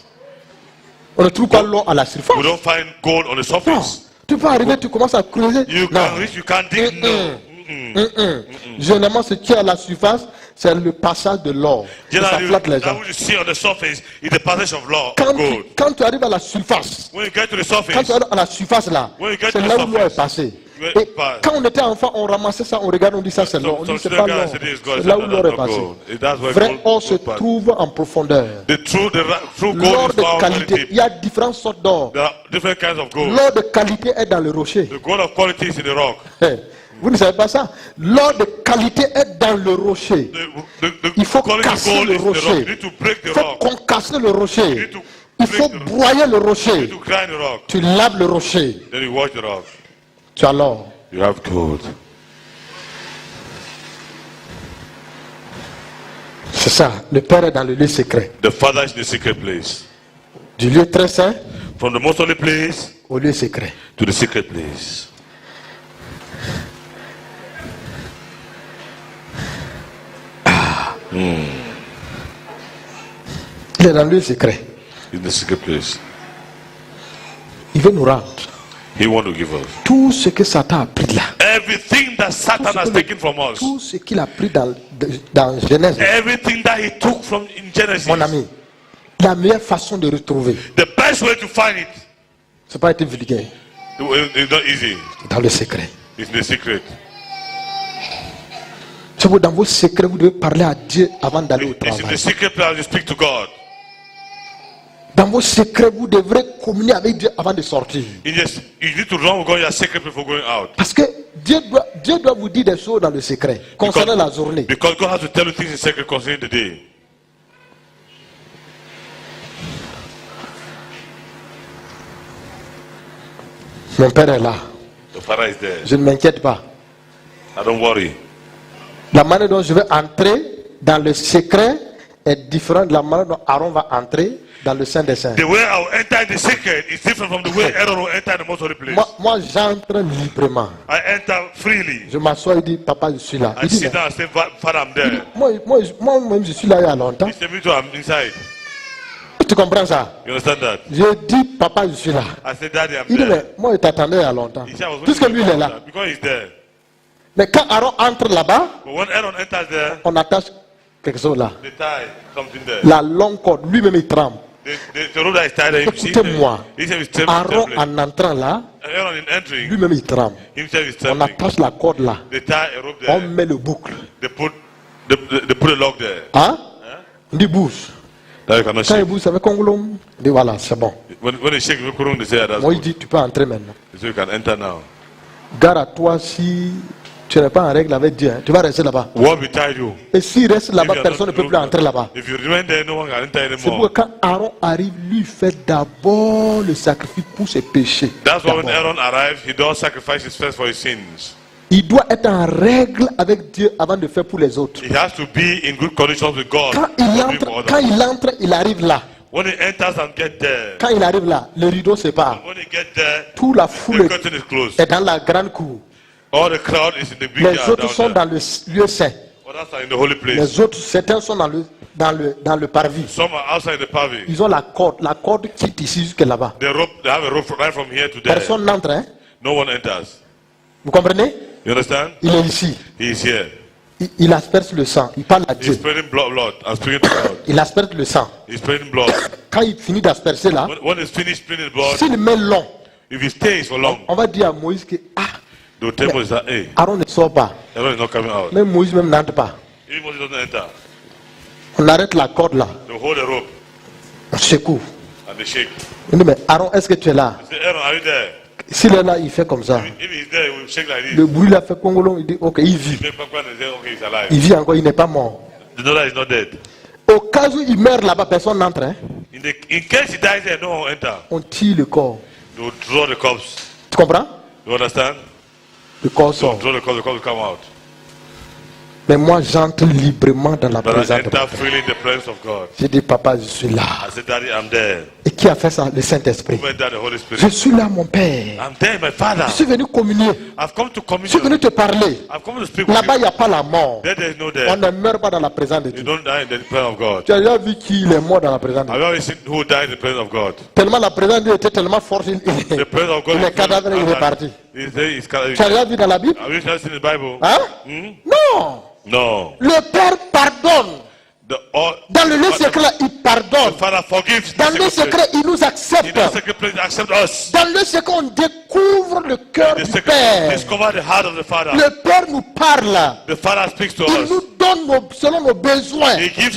On ne trouve pas l'or à la surface. We don't find gold on the Non. surface. Tu peux arriver, tu commences à creuser. You Non. can reach, you can't dig. No. Généralement, ce qui est à la surface, c'est le passage de l'or. Et ça Generally, flatte les that gens. what you see on the surface is the passage of law, Quand gold. tu arrives à la surface, When you get to the quand surface, tu arrives à la surface là, When you get c'est to the là où l'or est surface, passé. where Et it passed. quand on était enfant, on ramassait ça, on regarde, on dit ça c'est l'or. On dit c'est pas l'or. C'est là où l'or est passé. Vrai or se trouve en profondeur. The true gold L'or is de found very qualité, deep. il y a différentes sortes d'or. There are different kinds of gold. L'or de qualité est dans le rocher. The gold of quality is in the rock. Vous ne savez pas ça? L'or de qualité est dans le rocher. Il faut quality casser gold le is in the rock. rocher. You need to break the Il faut rock. qu'on casse le You rocher. need to Il break faut the rock. broyer le You rocher. need to grind the rock. Tu laves le rocher. Then you wash the rock. Tu as l'or. You have gold. C'est ça. Le Père est dans le lieu secret. The Father is in the secret place. Du lieu très saint From the most holy place au lieu secret. to the secret place. Il est dans le lieu secret. In the secret place. Il veut nous rendre He wants to give us tout ce que Satan a pris là. everything that Satan has taken from us. Tout ce qu'il a pris dans Genèse. Everything that he took from in Genesis. Mon ami, la meilleure façon de retrouver, The best way to find it. c'est pas être vulgaire, It's not easy. dans le secret. It's in the secret. C'est vous, dans vos secrets, vous devez parler à Dieu avant d'aller au It's in the travail. secret place you speak to God. Dans vos secrets, vous devrez communier avec Dieu avant de sortir. You need to run with God your secret before going out. Parce que Dieu doit vous dire des choses dans le secret concernant la journée. Because God has to tell you things in secret concerning the day. Mon Père est là. The Father is there. Je ne m'inquiète pas. I don't worry. La manière dont je vais entrer dans le secret est différente de la manière dont Aaron va entrer dans le Saint des Saints. The way I will enter the secret is different from the way Aaron will enter the most holy place. Moi j'entre librement. I enter freely. Je m'assois et dis, papa, je suis là. I Il dit, sit down and say, Father, I'm there. moi-même, je suis là il y a longtemps. He said, me too, I'm inside. Tu comprends ça? You understand that? Je dis, papa, je suis là. I said, Daddy, I'm Il dit, mais there. moi, je t'attendais il y a longtemps. He said, I was Puisque lui, il est là. because he's there. Mais quand Aaron entre là-bas, But when Aaron enters there, on attache quelque chose là. the tie something there. La longue corde, lui-même, il tremble. The rope that is tied there, Écoutez-moi. he said, he's Aaron, trembling. en entrant là, Aaron in entering, lui-même, il tremble. himself is On trembling. attache la corde là. They tie a rope On there. met le boucle. They put a lock there. Hein? On dit bouge. That you cannot Quand il shake. bouge, ça fait congolom. Il dit, voilà, c'est bon. When they shake the kurung, they say, that's Moi, il good. dit, tu peux entrer maintenant. So you can enter now. Gare à toi si tu n'es pas en règle avec Dieu. Hein. Tu vas rester là-bas. What we tied you? Et s'il reste If là-bas, you are personne ne not peut plus entrer là-bas. If you remain there, no one can enter C'est anymore. pourquoi quand Aaron arrive, lui fait d'abord le sacrifice pour ses péchés. That's why when D'abord. Aaron arrives, he does sacrifices first for his sins. Il doit être en règle avec Dieu avant de faire pour les autres. He has to be in good conditions with God. Quand before il entre, il arrive là. When he enters and get there, Quand il arrive là, le rideau se part. when he get there, Toute la the foule curtain is closed. est dans la grande cour. All the crowd is in the big Les yard autres down sont there. dans le lieu saint. Others are in the holy place. Les autres, certains sont dans le parvis. Some are outside the pavilion. Ils ont la corde quitte ici jusque là-bas. They have a rope right from here to there. Personne n'entre, hein? No one enters. Vous comprenez? You understand? Il est ici. He is here. Il asperge le sang. Il parle à He's Dieu. spreading blood and speaking to God. Il asperge le sang. He's spreading blood. Quand il finit d'asperger là, When he's finished spreading blood, s'il met long, if he stays for long, on va dire à Moïse que they Aaron ne sort pas. Même Moïse même n'entre pas. On arrête la corde là. On secoue. Il dit, mais Aaron, est-ce que tu es là? S'il est là, il fait comme ça. Le bruit l'a fait congolon, il dit, ok, il vit. Il vit encore, il n'est pas mort. Au cas où il meurt là-bas, personne n'entre. Hein? In case he dies there, no one will enter. On tire le corps. They will draw the corpse. Tu comprends? You understand? Le corps sort. Draw the corpse will come out. Mais moi, j'entre librement dans la présence de Dieu. J'ai dit, papa, je suis là. I said, Daddy, I'm there. Et qui a fait ça? Le Saint-Esprit. Je suis là, mon Père. I'm there, my Father. Je suis venu communier. I've come to Je suis venu te parler. I've come to speak with Là-bas, il n'y a pas la mort. there is no death. On ne meurt pas dans la présence de Dieu. You don't die in the presence of God. Tu as déjà vu qui est mort dans la présence de Have Dieu? you ever seen who died in the presence of God? Tellement la présence de Dieu était tellement forte, il est cadavre, il est parti. Tu as déjà vu dans la Bible? Have you ever seen the Bible? Hein? Non. No. Le Père pardonne. Dans le lieu secret, il pardonne. Dans le secret, il nous accepte. Dans le secret, on découvre le cœur du Père. Le Père nous parle. Il nous donne selon nos besoins. Il dit,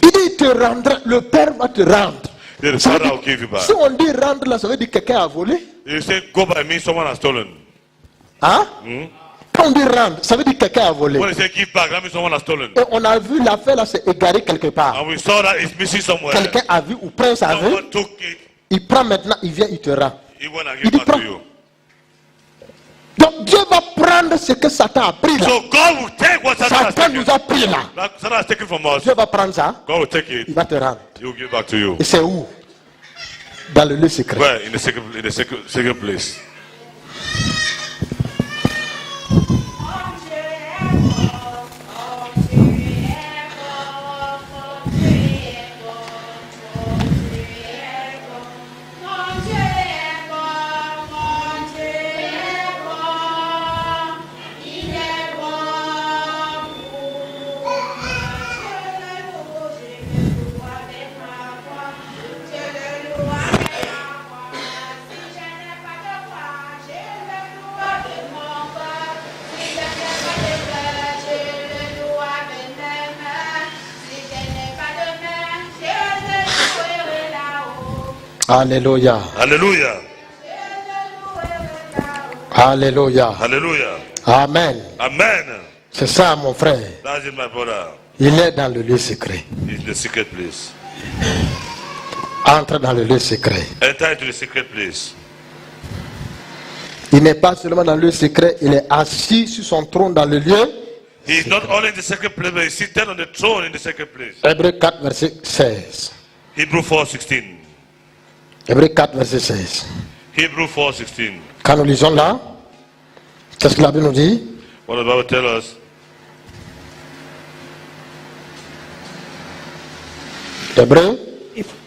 il te rendra. Le Père va te rendre. Si on dit rendre là, ça veut dire que quelqu'un a volé. Hein? Quand on dit rendre, ça veut dire que quelqu'un a volé. Et on a vu l'affaire là s'est égarée quelque part. Quelqu'un a vu ou prince a vu. Il prend maintenant, il vient, il te rend. Il dit prends. Donc Dieu va prendre ce que Satan a pris là. Satan nous a pris là. Dieu va prendre ça. Il va te rendre. Et c'est où? Dans le lieu secret. Where? In the secret place. Alléluia. Alléluia. Alléluia. Alléluia. Amen. Amen. C'est ça, mon frère. That's it, my brother. Il est dans le lieu secret. It's the secret place. Entre dans le lieu secret. Enter into the secret place. Il n'est pas seulement dans le lieu secret, il est assis sur son trône dans le lieu. He is not only in the secret place, but he is seated on the throne in the secret place. Hébreux 4, verset 16. Hebrews 4:16. Hébreux 4, verset 16. Hebrews 4:16. Quand nous lisons là, qu'est-ce que la Bible nous dit? What the Bible tells us?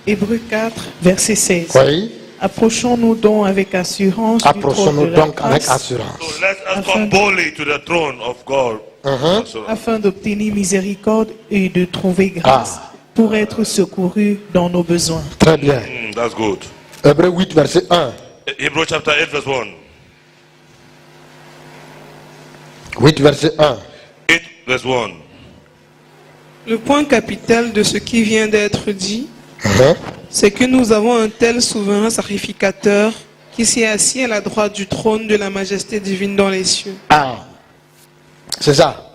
Hébreux 4, verset 16. Oui. Approchons-nous donc avec assurance. Approchons-nous donc avec assurance. So let us come boldly to the throne of God. Afin d'obtenir miséricorde et de trouver grâce pour être secouru dans nos besoins. Très bien. That's good. Hébreux 8, verset 1. Hebrews chapter 8, verse 1. 8, verset 1. 8, verse 1. Le point capital de ce qui vient d'être dit, c'est que nous avons un tel souverain sacrificateur qui s'est assis à la droite du trône de la majesté divine dans les cieux. Ah, c'est ça.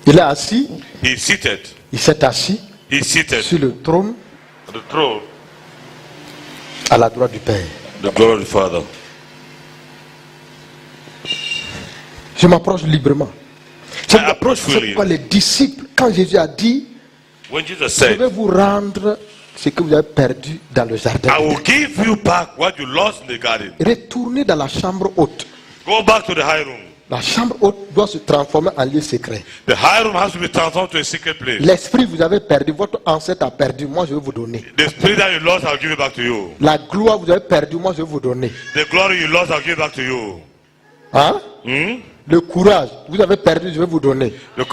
Il est assis. He is seated. Il s'est assis He is seated sur le trône on the throne, à la droite du Père. the glory of the Father. Je m'approche librement. Je m'approche, c'est quoi les disciples, quand Jésus a dit, When Jesus je said, vais vous rendre ce que vous avez perdu dans le jardin. I will give you back what you lost in the garden. Retournez dans la chambre haute. Go back to the high room. La chambre haute doit se transformer en lieu secret. The high room has to be transformed to a secret place. L'esprit vous avez perdu, votre ancêtre a perdu, moi je vais vous donner. The spirit that you lost, I'll give it back to you. La gloire vous avez perdu, moi je vais vous donner. The glory you lost, I'll give it back to you. Hein? Le courage, vous avez perdu, je vais vous donner. The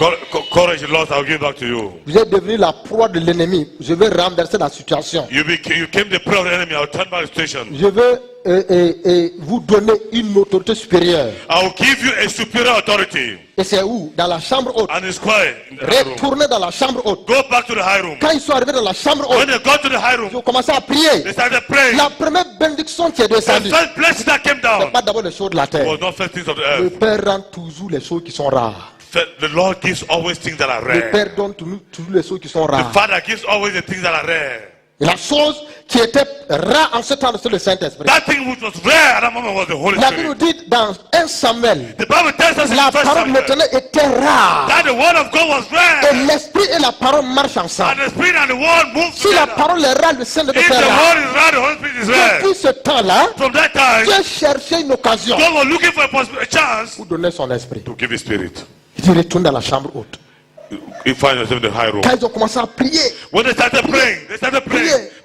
courage you lost, I'll give back to you. Vous êtes devenu la proie de l'ennemi. Je vais renverser la situation. You came the prey of the enemy. I'll turn back the situation. Je veux vous donner une autorité supérieure. I'll give you a superior authority. Et c'est où? Dans la chambre haute. And it's quiet. Retournez dans la chambre haute. Go back to the high room. Quand ils sont arrivés dans la chambre haute, When they got to the high room, ils ont commencé à prier. they started praying. La première bénédiction qui est descendue, The first blessing that came ce down n'est pas d'abord les choses de la terre. was not first things of the Le earth. Père rend toujours les choses qui sont rares. The Lord gives always things that are Le rare. Père donne toujours les choses qui sont The rares. Father gives always the things that are rare. Et la chose qui était rare en ce temps, c'est le Saint-Esprit. That thing which was rare at that moment was the Holy La Bible nous Spirit. dit dans 1 Samuel, The Bible tells us in la the first parole de Samuel l'Éternel était rare. that the word of God was Et rare. l'Esprit et la parole marchent And ensemble. the Spirit and the Word moved Si la together. parole est rare, le Saint-Esprit If est the rare. Word is rare, the Holy Spirit is rare. Depuis ce temps-là, From that time, Dieu cherchait une occasion God was looking for a chance pour donner son esprit. to give His Spirit. Il retourne dans la chambre haute. He finds himself in the high room. Quand ils ont commencé à prier, When they started praying,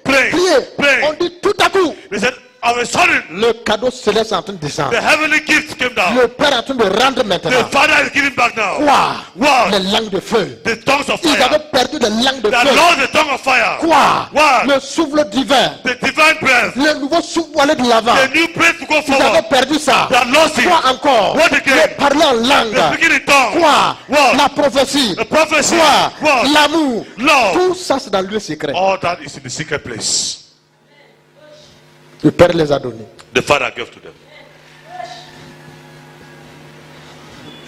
prier, on dit tout à coup, They said, of a sudden, le cadeau céleste est en train de descendre. the heavenly gift came down. Le Père est en train de rendre The maintenant. Father is giving back now. Quoi? What? Les langues de feu. The tongues of Ils fire. avaient perdu les langues de That feu. lost the tongue of fire. Quoi? What? Le souffle divin. The divine breath. Le nouveau souffle pour aller de l'avant. The new breath to go Ils avaient forward. perdu ça. That lost it. Quoi encore? What again? Le parler en langue. The speaking in tongues. Quoi? What? La prophétie. The prophecy. Quoi? What? L'amour. Love. Tout ça c'est dans le lieu secret. All that is in the secret place. Le Père les a donnés. The Father gave to them.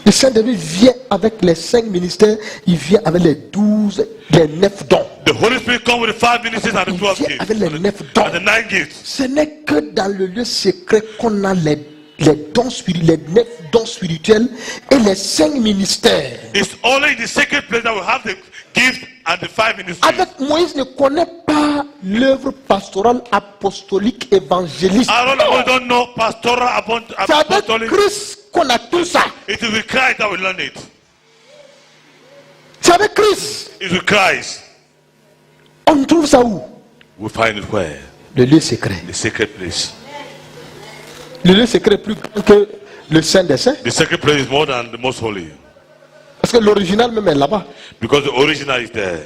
Le Saint-Esprit vient avec les 5 ministères, il vient avec les 12, les 9 dons. The Holy Spirit comes with the 5 ministries and the 12 Il vient gifts. avec les 9 dons. And the 9 gifts. Ce n'est que dans le lieu secret qu'on a les dons spirituels, les 9 dons spirituels et les 5 ministères. It's only in the secret place that we have the gift and the 5 ministries. Avec Moïse ne connaît pas l'œuvre pastorale apostolique évangéliste. Aaron don't know pastoral C'est avec apostolic. Christ qu'on a tout ça. It is with Christ that we learn it. C'est avec Christ. It's with Christ. On trouve ça où? We find it where? Le lieu secret. The secret place. Le lieu secret est plus grand que le Saint des Saints. The secret place is more than the most holy. Parce que l'original même est là-bas. Because the original is there.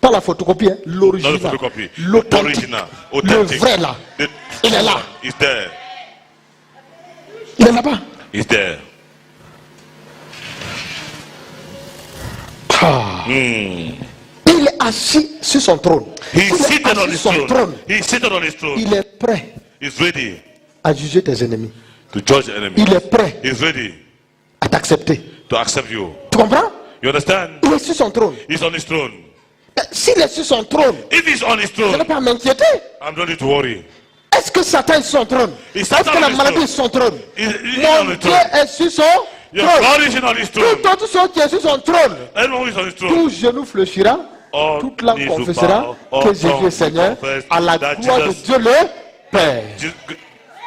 Pas la photocopie, hein, Not the l'original. photocopy. L'authentique. Original. Le Authentic. vrai là. The Il est là. one is there. Il est là-bas. Is there. Il est assis sur son trône. He's Il est seated on assis his sur son throne. trône. He's seated on his throne. Il est prêt He's ready à juger tes ennemis. to judge the enemy. Il est prêt He's ready à t'accepter. to accept you. Tu comprends? You understand? Il est sur son trône. He's on his throne. S'il est sur son trône, If he's on his je ne vais throne, pas m'inquiéter. I'm not need to worry. Est-ce que Satan est sur son trône? Is Est-ce Satan que on la his maladie throne? est sur son trône? He's Mon on his Dieu throne. est sur son Your trône. God is on his throne. Tout autre chose qui est sur son trône, Everyone who is on his throne. tout genou fléchira, All toute langue knees will confessera bow, all que Jésus est tongues Seigneur, will confess à la that gloire de Jesus- Dieu le Père.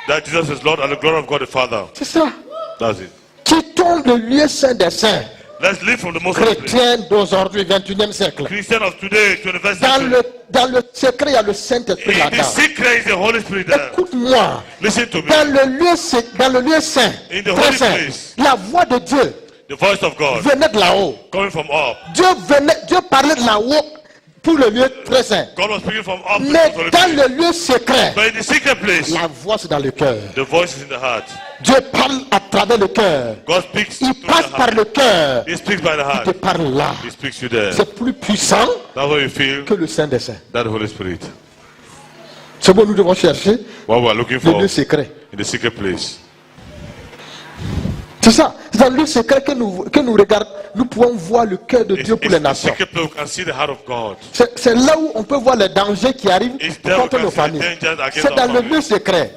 That Jesus is Lord and the glory of God the Father. C'est ça. That's it. Quittons le lieu saint des saints. Let's live from the most holy place. Chrétiens d'aujourd'hui, 21e siècle. Christian of today, 21st Dans century. le secret, il y a le Saint-Esprit In the là-dedans. secret is the Holy Spirit there. Écoute-moi. Listen to me. Dans le lieu saint, In the très holy saint, place. la voix de Dieu The voice of God venait de là-haut. coming from up. Dieu parlait de là-haut pour le lieu très saint. God was speaking from up to the Mais most holy dans place. le lieu secret, But in the secret place, la voix c'est dans le cœur. the voice is in the heart. Dieu parle à travers le cœur. God speaks Il through passe the par heart. le cœur. He speaks by the Il te heart. parle là. He speaks you there. C'est plus puissant That's what you feel. que le Saint des Saints. That Holy Spirit. C'est bon, nous devons chercher What we are looking le for lieu secret. in the secret place. C'est ça. C'est dans le lieu secret que nous regardons. Nous pouvons voir le cœur de Dieu It's pour les the nations. secret place we can see the heart of God. C'est là où on peut voir les dangers qui arrivent It's there we contre can nos see the familles. dangers against C'est our dans le family. lieu secret.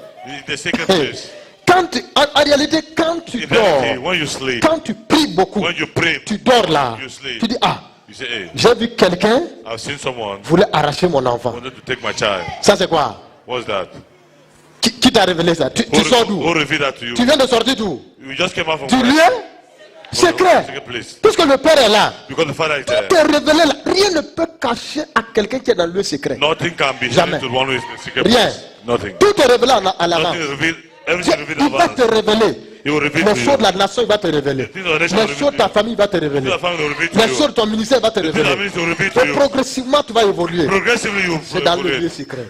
The secret Hey. place. En réalité, quand tu In reality, dors, when you sleep, quand tu pries beaucoup, when you pray, tu dors là. you sleep. Tu dis, ah, you say, hey, j'ai vu quelqu'un I've seen someone voulait arracher mon enfant. wanted to take my child. Ça c'est quoi? What's that? Qui t'a révélé ça? Tu sors d'où? Who revealed that to you? Tu viens de sortir d'où? You just came out from Du where? lieu secret. Secret place. Puisque le Père est là. Because the Father is there. Tout est révélé là. Rien ne peut cacher à quelqu'un qui est dans le lieu secret. Nothing can be Jamais. hidden to one who is in the secret Rien. place. Nothing. Tout est révélé à l'avant. Nothing is revealed. Everything is revealed Il in va te advance. révéler. Les choses de la nation, il va te révéler. Les choses de ta famille, il va te révéler. Les choses de ton ministère, il va te révéler. Et progressivement, tu vas évoluer. C'est dans le lieu secret.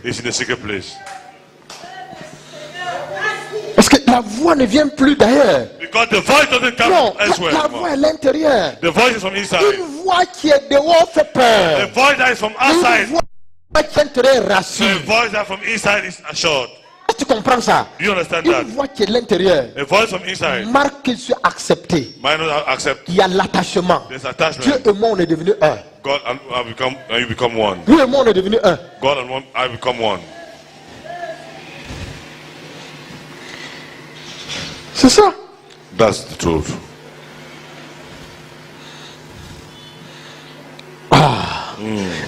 Parce que la voix ne vient plus d'ailleurs. Non, la voix est à l'intérieur. Une voix qui est dehors fait peur. Une voix qui est à l'intérieur rassure. Tu comprends ça? Une voix qui est à l'intérieur marque que je suis accepté. Il y a l'attachement. Dieu et moi on est devenus un. Dieu et moi on est devenus un. C'est ça. That's the truth.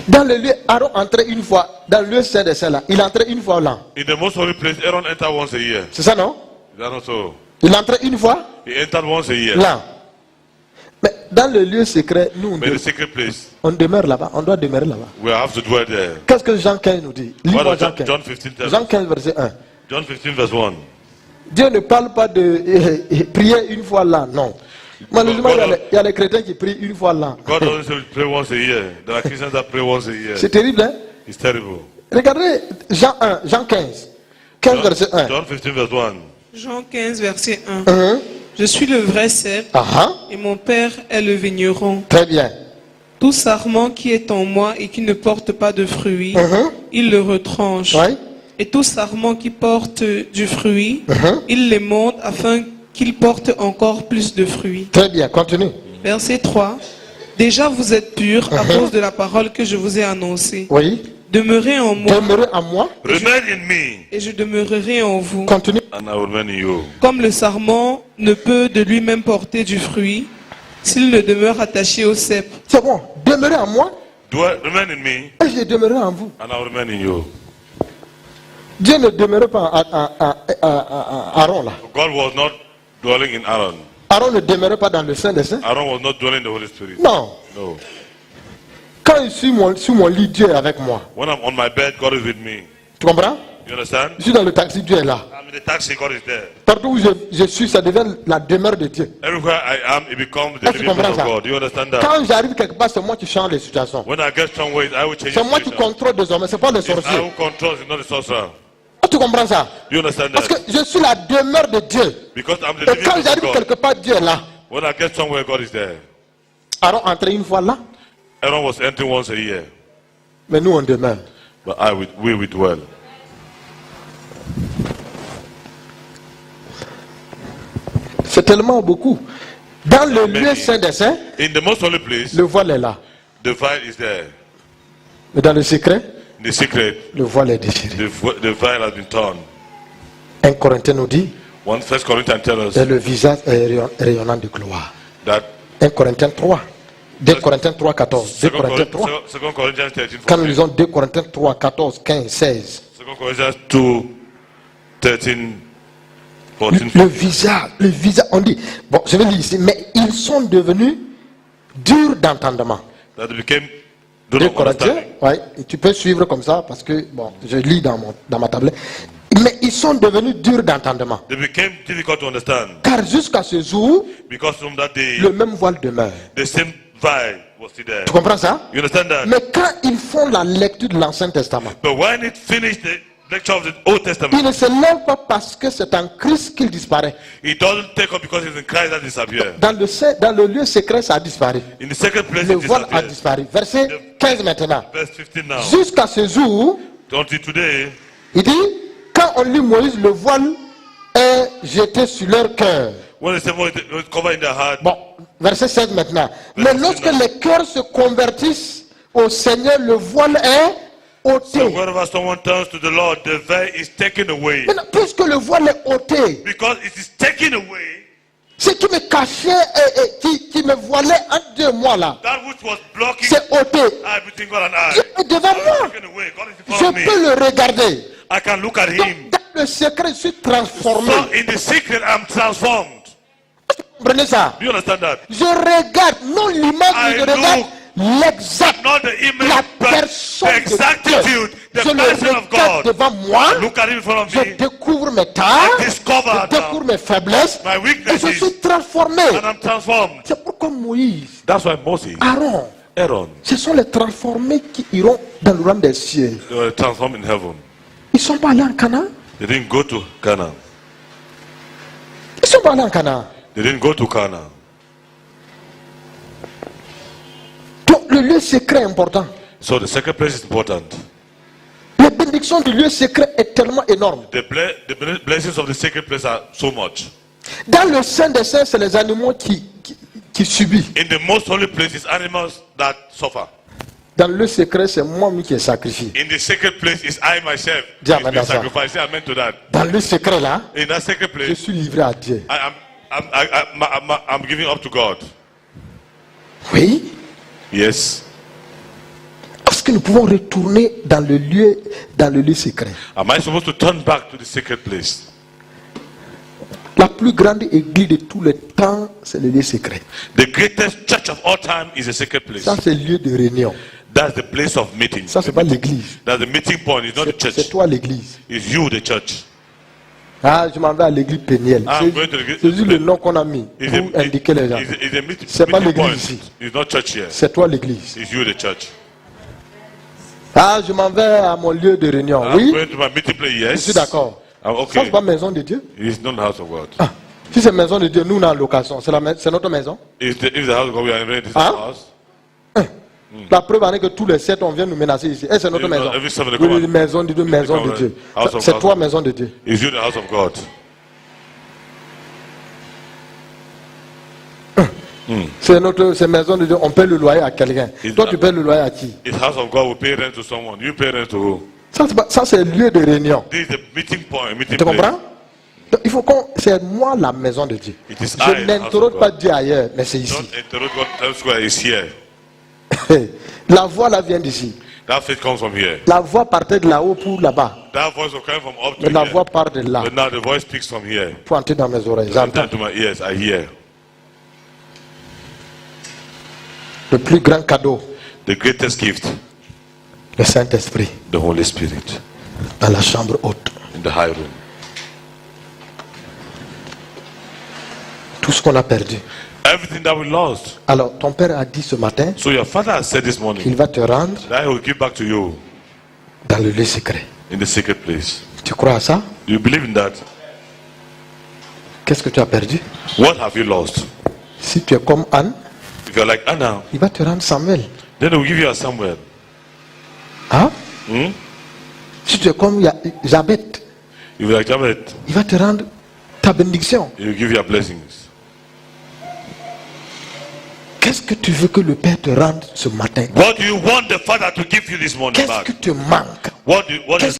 Dans le lieu, Aaron entrait une fois. Dans le lieu saint de celle-là, il entrait une fois l'an. In the most holy place, Aaron entered once a year. C'est ça, non? Is that not so? Il entrait une fois He entered once a year. l'an. Mais dans le lieu secret, nous, But the secret place, on demeure là-bas. On doit demeurer là-bas. we have to dwell there. Qu'est-ce que Jean 15 nous dit? What Lis-moi does Jean 15. John 15 tell Jean us? 15, verset 1. John 15 verse 1. Dieu ne parle pas de prier une fois l'an, non. Malheureusement, il y a les chrétiens qui prient une fois l'an. God doesn't say pray once a year. There are Christians that pray once a year. C'est terrible, hein? It's terrible. Regardez Jean 1, Jean 15. 15 verset 1. John 15 verse 1. Jean 15, verset 1. Je suis le vrai cep et mon père est le vigneron. Très bien. Tout sarment qui est en moi et qui ne porte pas de fruits, il le retranche. Oui. Et tout sarment qui porte du fruit, il les monte afin qu'il porte encore plus de fruits. Très bien, continue. Verset 3. Déjà vous êtes purs à cause de la parole que je vous ai annoncée. Oui. Demeurez en moi. Demeurez en moi. Remain in me. Et je demeurerai en vous. Continue. And I will remain in you. Comme le sarment ne peut de lui-même porter du fruit s'il ne demeure attaché au cep. C'est bon. Demeurez en moi. Remain in me. Et je demeurerai en vous. And I will remain in you. Dieu ne demeurait pas à Aaron là. God was not dwelling in Aaron. Aaron ne demeurait pas dans le Saint des Saints. Aaron was not dwelling in the Holy Spirit. Non. No. Quand je suis sur mon lit, Dieu est avec moi. When I'm on my bed, God is with me. Tu comprends? You understand? Je suis dans le taxi, Dieu est là. I'm in the taxi, God is there. Partout où je suis, ça devient la demeure de Dieu. Everywhere I am, it becomes the living place of God. You understand that? Quand j'arrive quelque part, c'est moi qui change les situations. When I get somewhere, I will change. C'est moi qui contrôle désormais, c'est pas les sorciers. I will control, it's not the sorcerer. Tu comprends ça? You understand Parce that? que je suis la demeure de Dieu. Because I'm the Et living quand place of j'arrive quelque God. part, Dieu est là. When I get somewhere, God is there. Aaron entrait une fois là, Aaron was entering once a year, mais nous on demeure. but we will dwell. C'est tellement beaucoup. Dans le lieu saint des saints, In the most holy place, le voile est là. the veil is there. Mais dans le secret, In the secret, le voile est déchiré. the veil has been torn. 1 Corinthiens nous dit, 1 Corinthians tells us et le visage est rayonnant de gloire. that 1 Corinthiens 3. 2 Corinthiens 3, 14. 2 Corinthiens 3. 2 Corinthians 13, Quand nous 14. lisons 2 Corinthiens 3, 14, 15, 16. 2 Corinthians 2, 13, 14, Le visage, on dit, bon, je vais lire ici, mais ils sont devenus durs d'entendement. that became 2 Corinthiens, ouais, et tu peux suivre comme ça parce que, bon, je lis dans ma tablette. Mais ils sont devenus durs d'entendement. They became difficult to understand Car jusqu'à ce jour, because from that day, le même voile demeure. the same veil was still there. Tu comprends ça? You understand that? Mais quand ils font la lecture de l'Ancien Testament, But when it finished the lecture of the Old il Testament, ne se lève pas parce que c'est en Christ qu'il disparaît. it doesn't take up because it's in Christ that disappears. Dans le lieu secret, ça a disparu. In the second place, Le it voile a disappears. disparu. Verset 15 maintenant. Verse 15 now. Jusqu'à ce jour, Until today, il dit, quand on lit Moïse, le voile est jeté sur leur cœur. when the seven was covered in their heart, Bon, verset 16 maintenant. Mais lorsque les cœurs se convertissent au Seigneur, le voile est ôté. so wherever someone turns to the Lord, the veil is taken away. Maintenant, puisque le voile est ôté, Because it is taken away, ce qui me cachait et qui me voilait entre deux mois là, that which was blocking c'est ôté. between God and I. Dieu est devant moi. Taken away. God is in front of Je me. peux le regarder. I can look at Donc, him. dans le secret, je suis transformé. So in the secret, I'm transformed. Vous comprenez ça? Do you understand that? Je regarde, non l'image, I je regarde l'exact, not the image, la but personne the exactitude, the je le person of regarde God. devant moi, Look at him in front of je me, découvre mes tares, I discover je découvre mes faiblesses, my et je weaknesses, suis transformé. and I'm transformed. C'est pourquoi Moïse, That's why Moses, Aaron, ce sont les transformés qui iront dans le royaume des cieux. they were transformed in heaven. Ils ne sont pas allés en Canaan. They didn't go to Canaan. Ils ne sont pas allés en Canaan. They didn't go to Canaan. Donc le lieu secret est important. So the second place is important. La bénédiction du lieu secret est tellement énorme. The blessings of the secret place are so much. Dans le sein des saints, c'est les animaux qui subissent. In the most holy place, it's animals that suffer. Dans le secret, c'est moi-même qui ai sacrifié. In the secret place, it's I myself Dis who amen is dans ça. sacrificing. Amen to that. Dans le secret là, In that secret je place, suis livré à Dieu. I'm giving up to God. Oui. Yes. Est-ce que nous pouvons retourner dans le lieu secret? Am I supposed to turn back to the secret place? La plus grande église de tous les temps, c'est le lieu secret. The greatest church of all time is a secret place. Ça, c'est le lieu de réunion. That's the place of meeting. Ça, c'est pas l'église. That's the meeting point. It's not the C'est church. toi l'église. It's you, the church. Ah, je m'en vais à l'église Péniel. I'm going to the- C'est juste le nom qu'on a mis It's pour indiquer les gens. it's a C'est pas meeting l'église point. ici. It's not church here. C'est toi l'église. It's you, the church. Ah, je m'en vais à mon lieu de réunion. I'm Oui, going to my meeting place. Yes. je suis d'accord. I'm Ça, okay. c'est pas maison de Dieu. It's not the house of God. Ah, si c'est maison de Dieu, nous, on est en location. C'est notre maison. If the house of God, we are in this Hein? house. La preuve en est que tous les 7, on vient nous menacer ici. Et c'est notre Every maison. every seven, Oui, come on. maison de Dieu, maison de Dieu. House of C'est God. toi, maison de Dieu. Is you the house of God? C'est maison de Dieu. On paie le loyer à quelqu'un. Toi, tu payes le loyer à qui? It's house of God. We pay rent to someone. You pay rent to who? Ça, c'est le lieu de réunion. This is the meeting point, meeting Tu place. comprends? Donc, il faut qu'on. C'est moi la maison de Dieu. It is I, Je the house of n'interroge God. pas Dieu ailleurs, mais c'est ici. Don't interrupt God elsewhere. It's here. La voix là vient d'ici. That faith comes from here. La voix partait de là-haut pour là-bas. That voice will come from up to Mais la here. voix part de là But now the voice speaks from here. pour entrer dans mes oreilles. J'entends. Enter to my ears. I hear. Le plus grand cadeau, The greatest gift, le Saint-Esprit, the Holy Spirit, dans la chambre haute. in the high room. Tout ce qu'on a perdu. Everything that we lost. Alors, ton père a dit ce matin So your father has said this qu'il morning va te rendre that he will give back to you dans le lieu secret. in the secret place. Tu crois à ça? Do you believe in that? Qu'est-ce que tu as perdu? What have you lost? Si tu es comme Anne, If you're like Anna, il va te rendre Samuel. then he will give you a Samuel. Hein? Hmm? Si tu es comme Jabet, If you're like Jabez, il va te rendre ta bénédiction. he will give you your blessings. Qu'est-ce que tu veux que le Père te rende ce matin? What do you want the Father to give you this morning Qu'est-ce back? que te manque? What is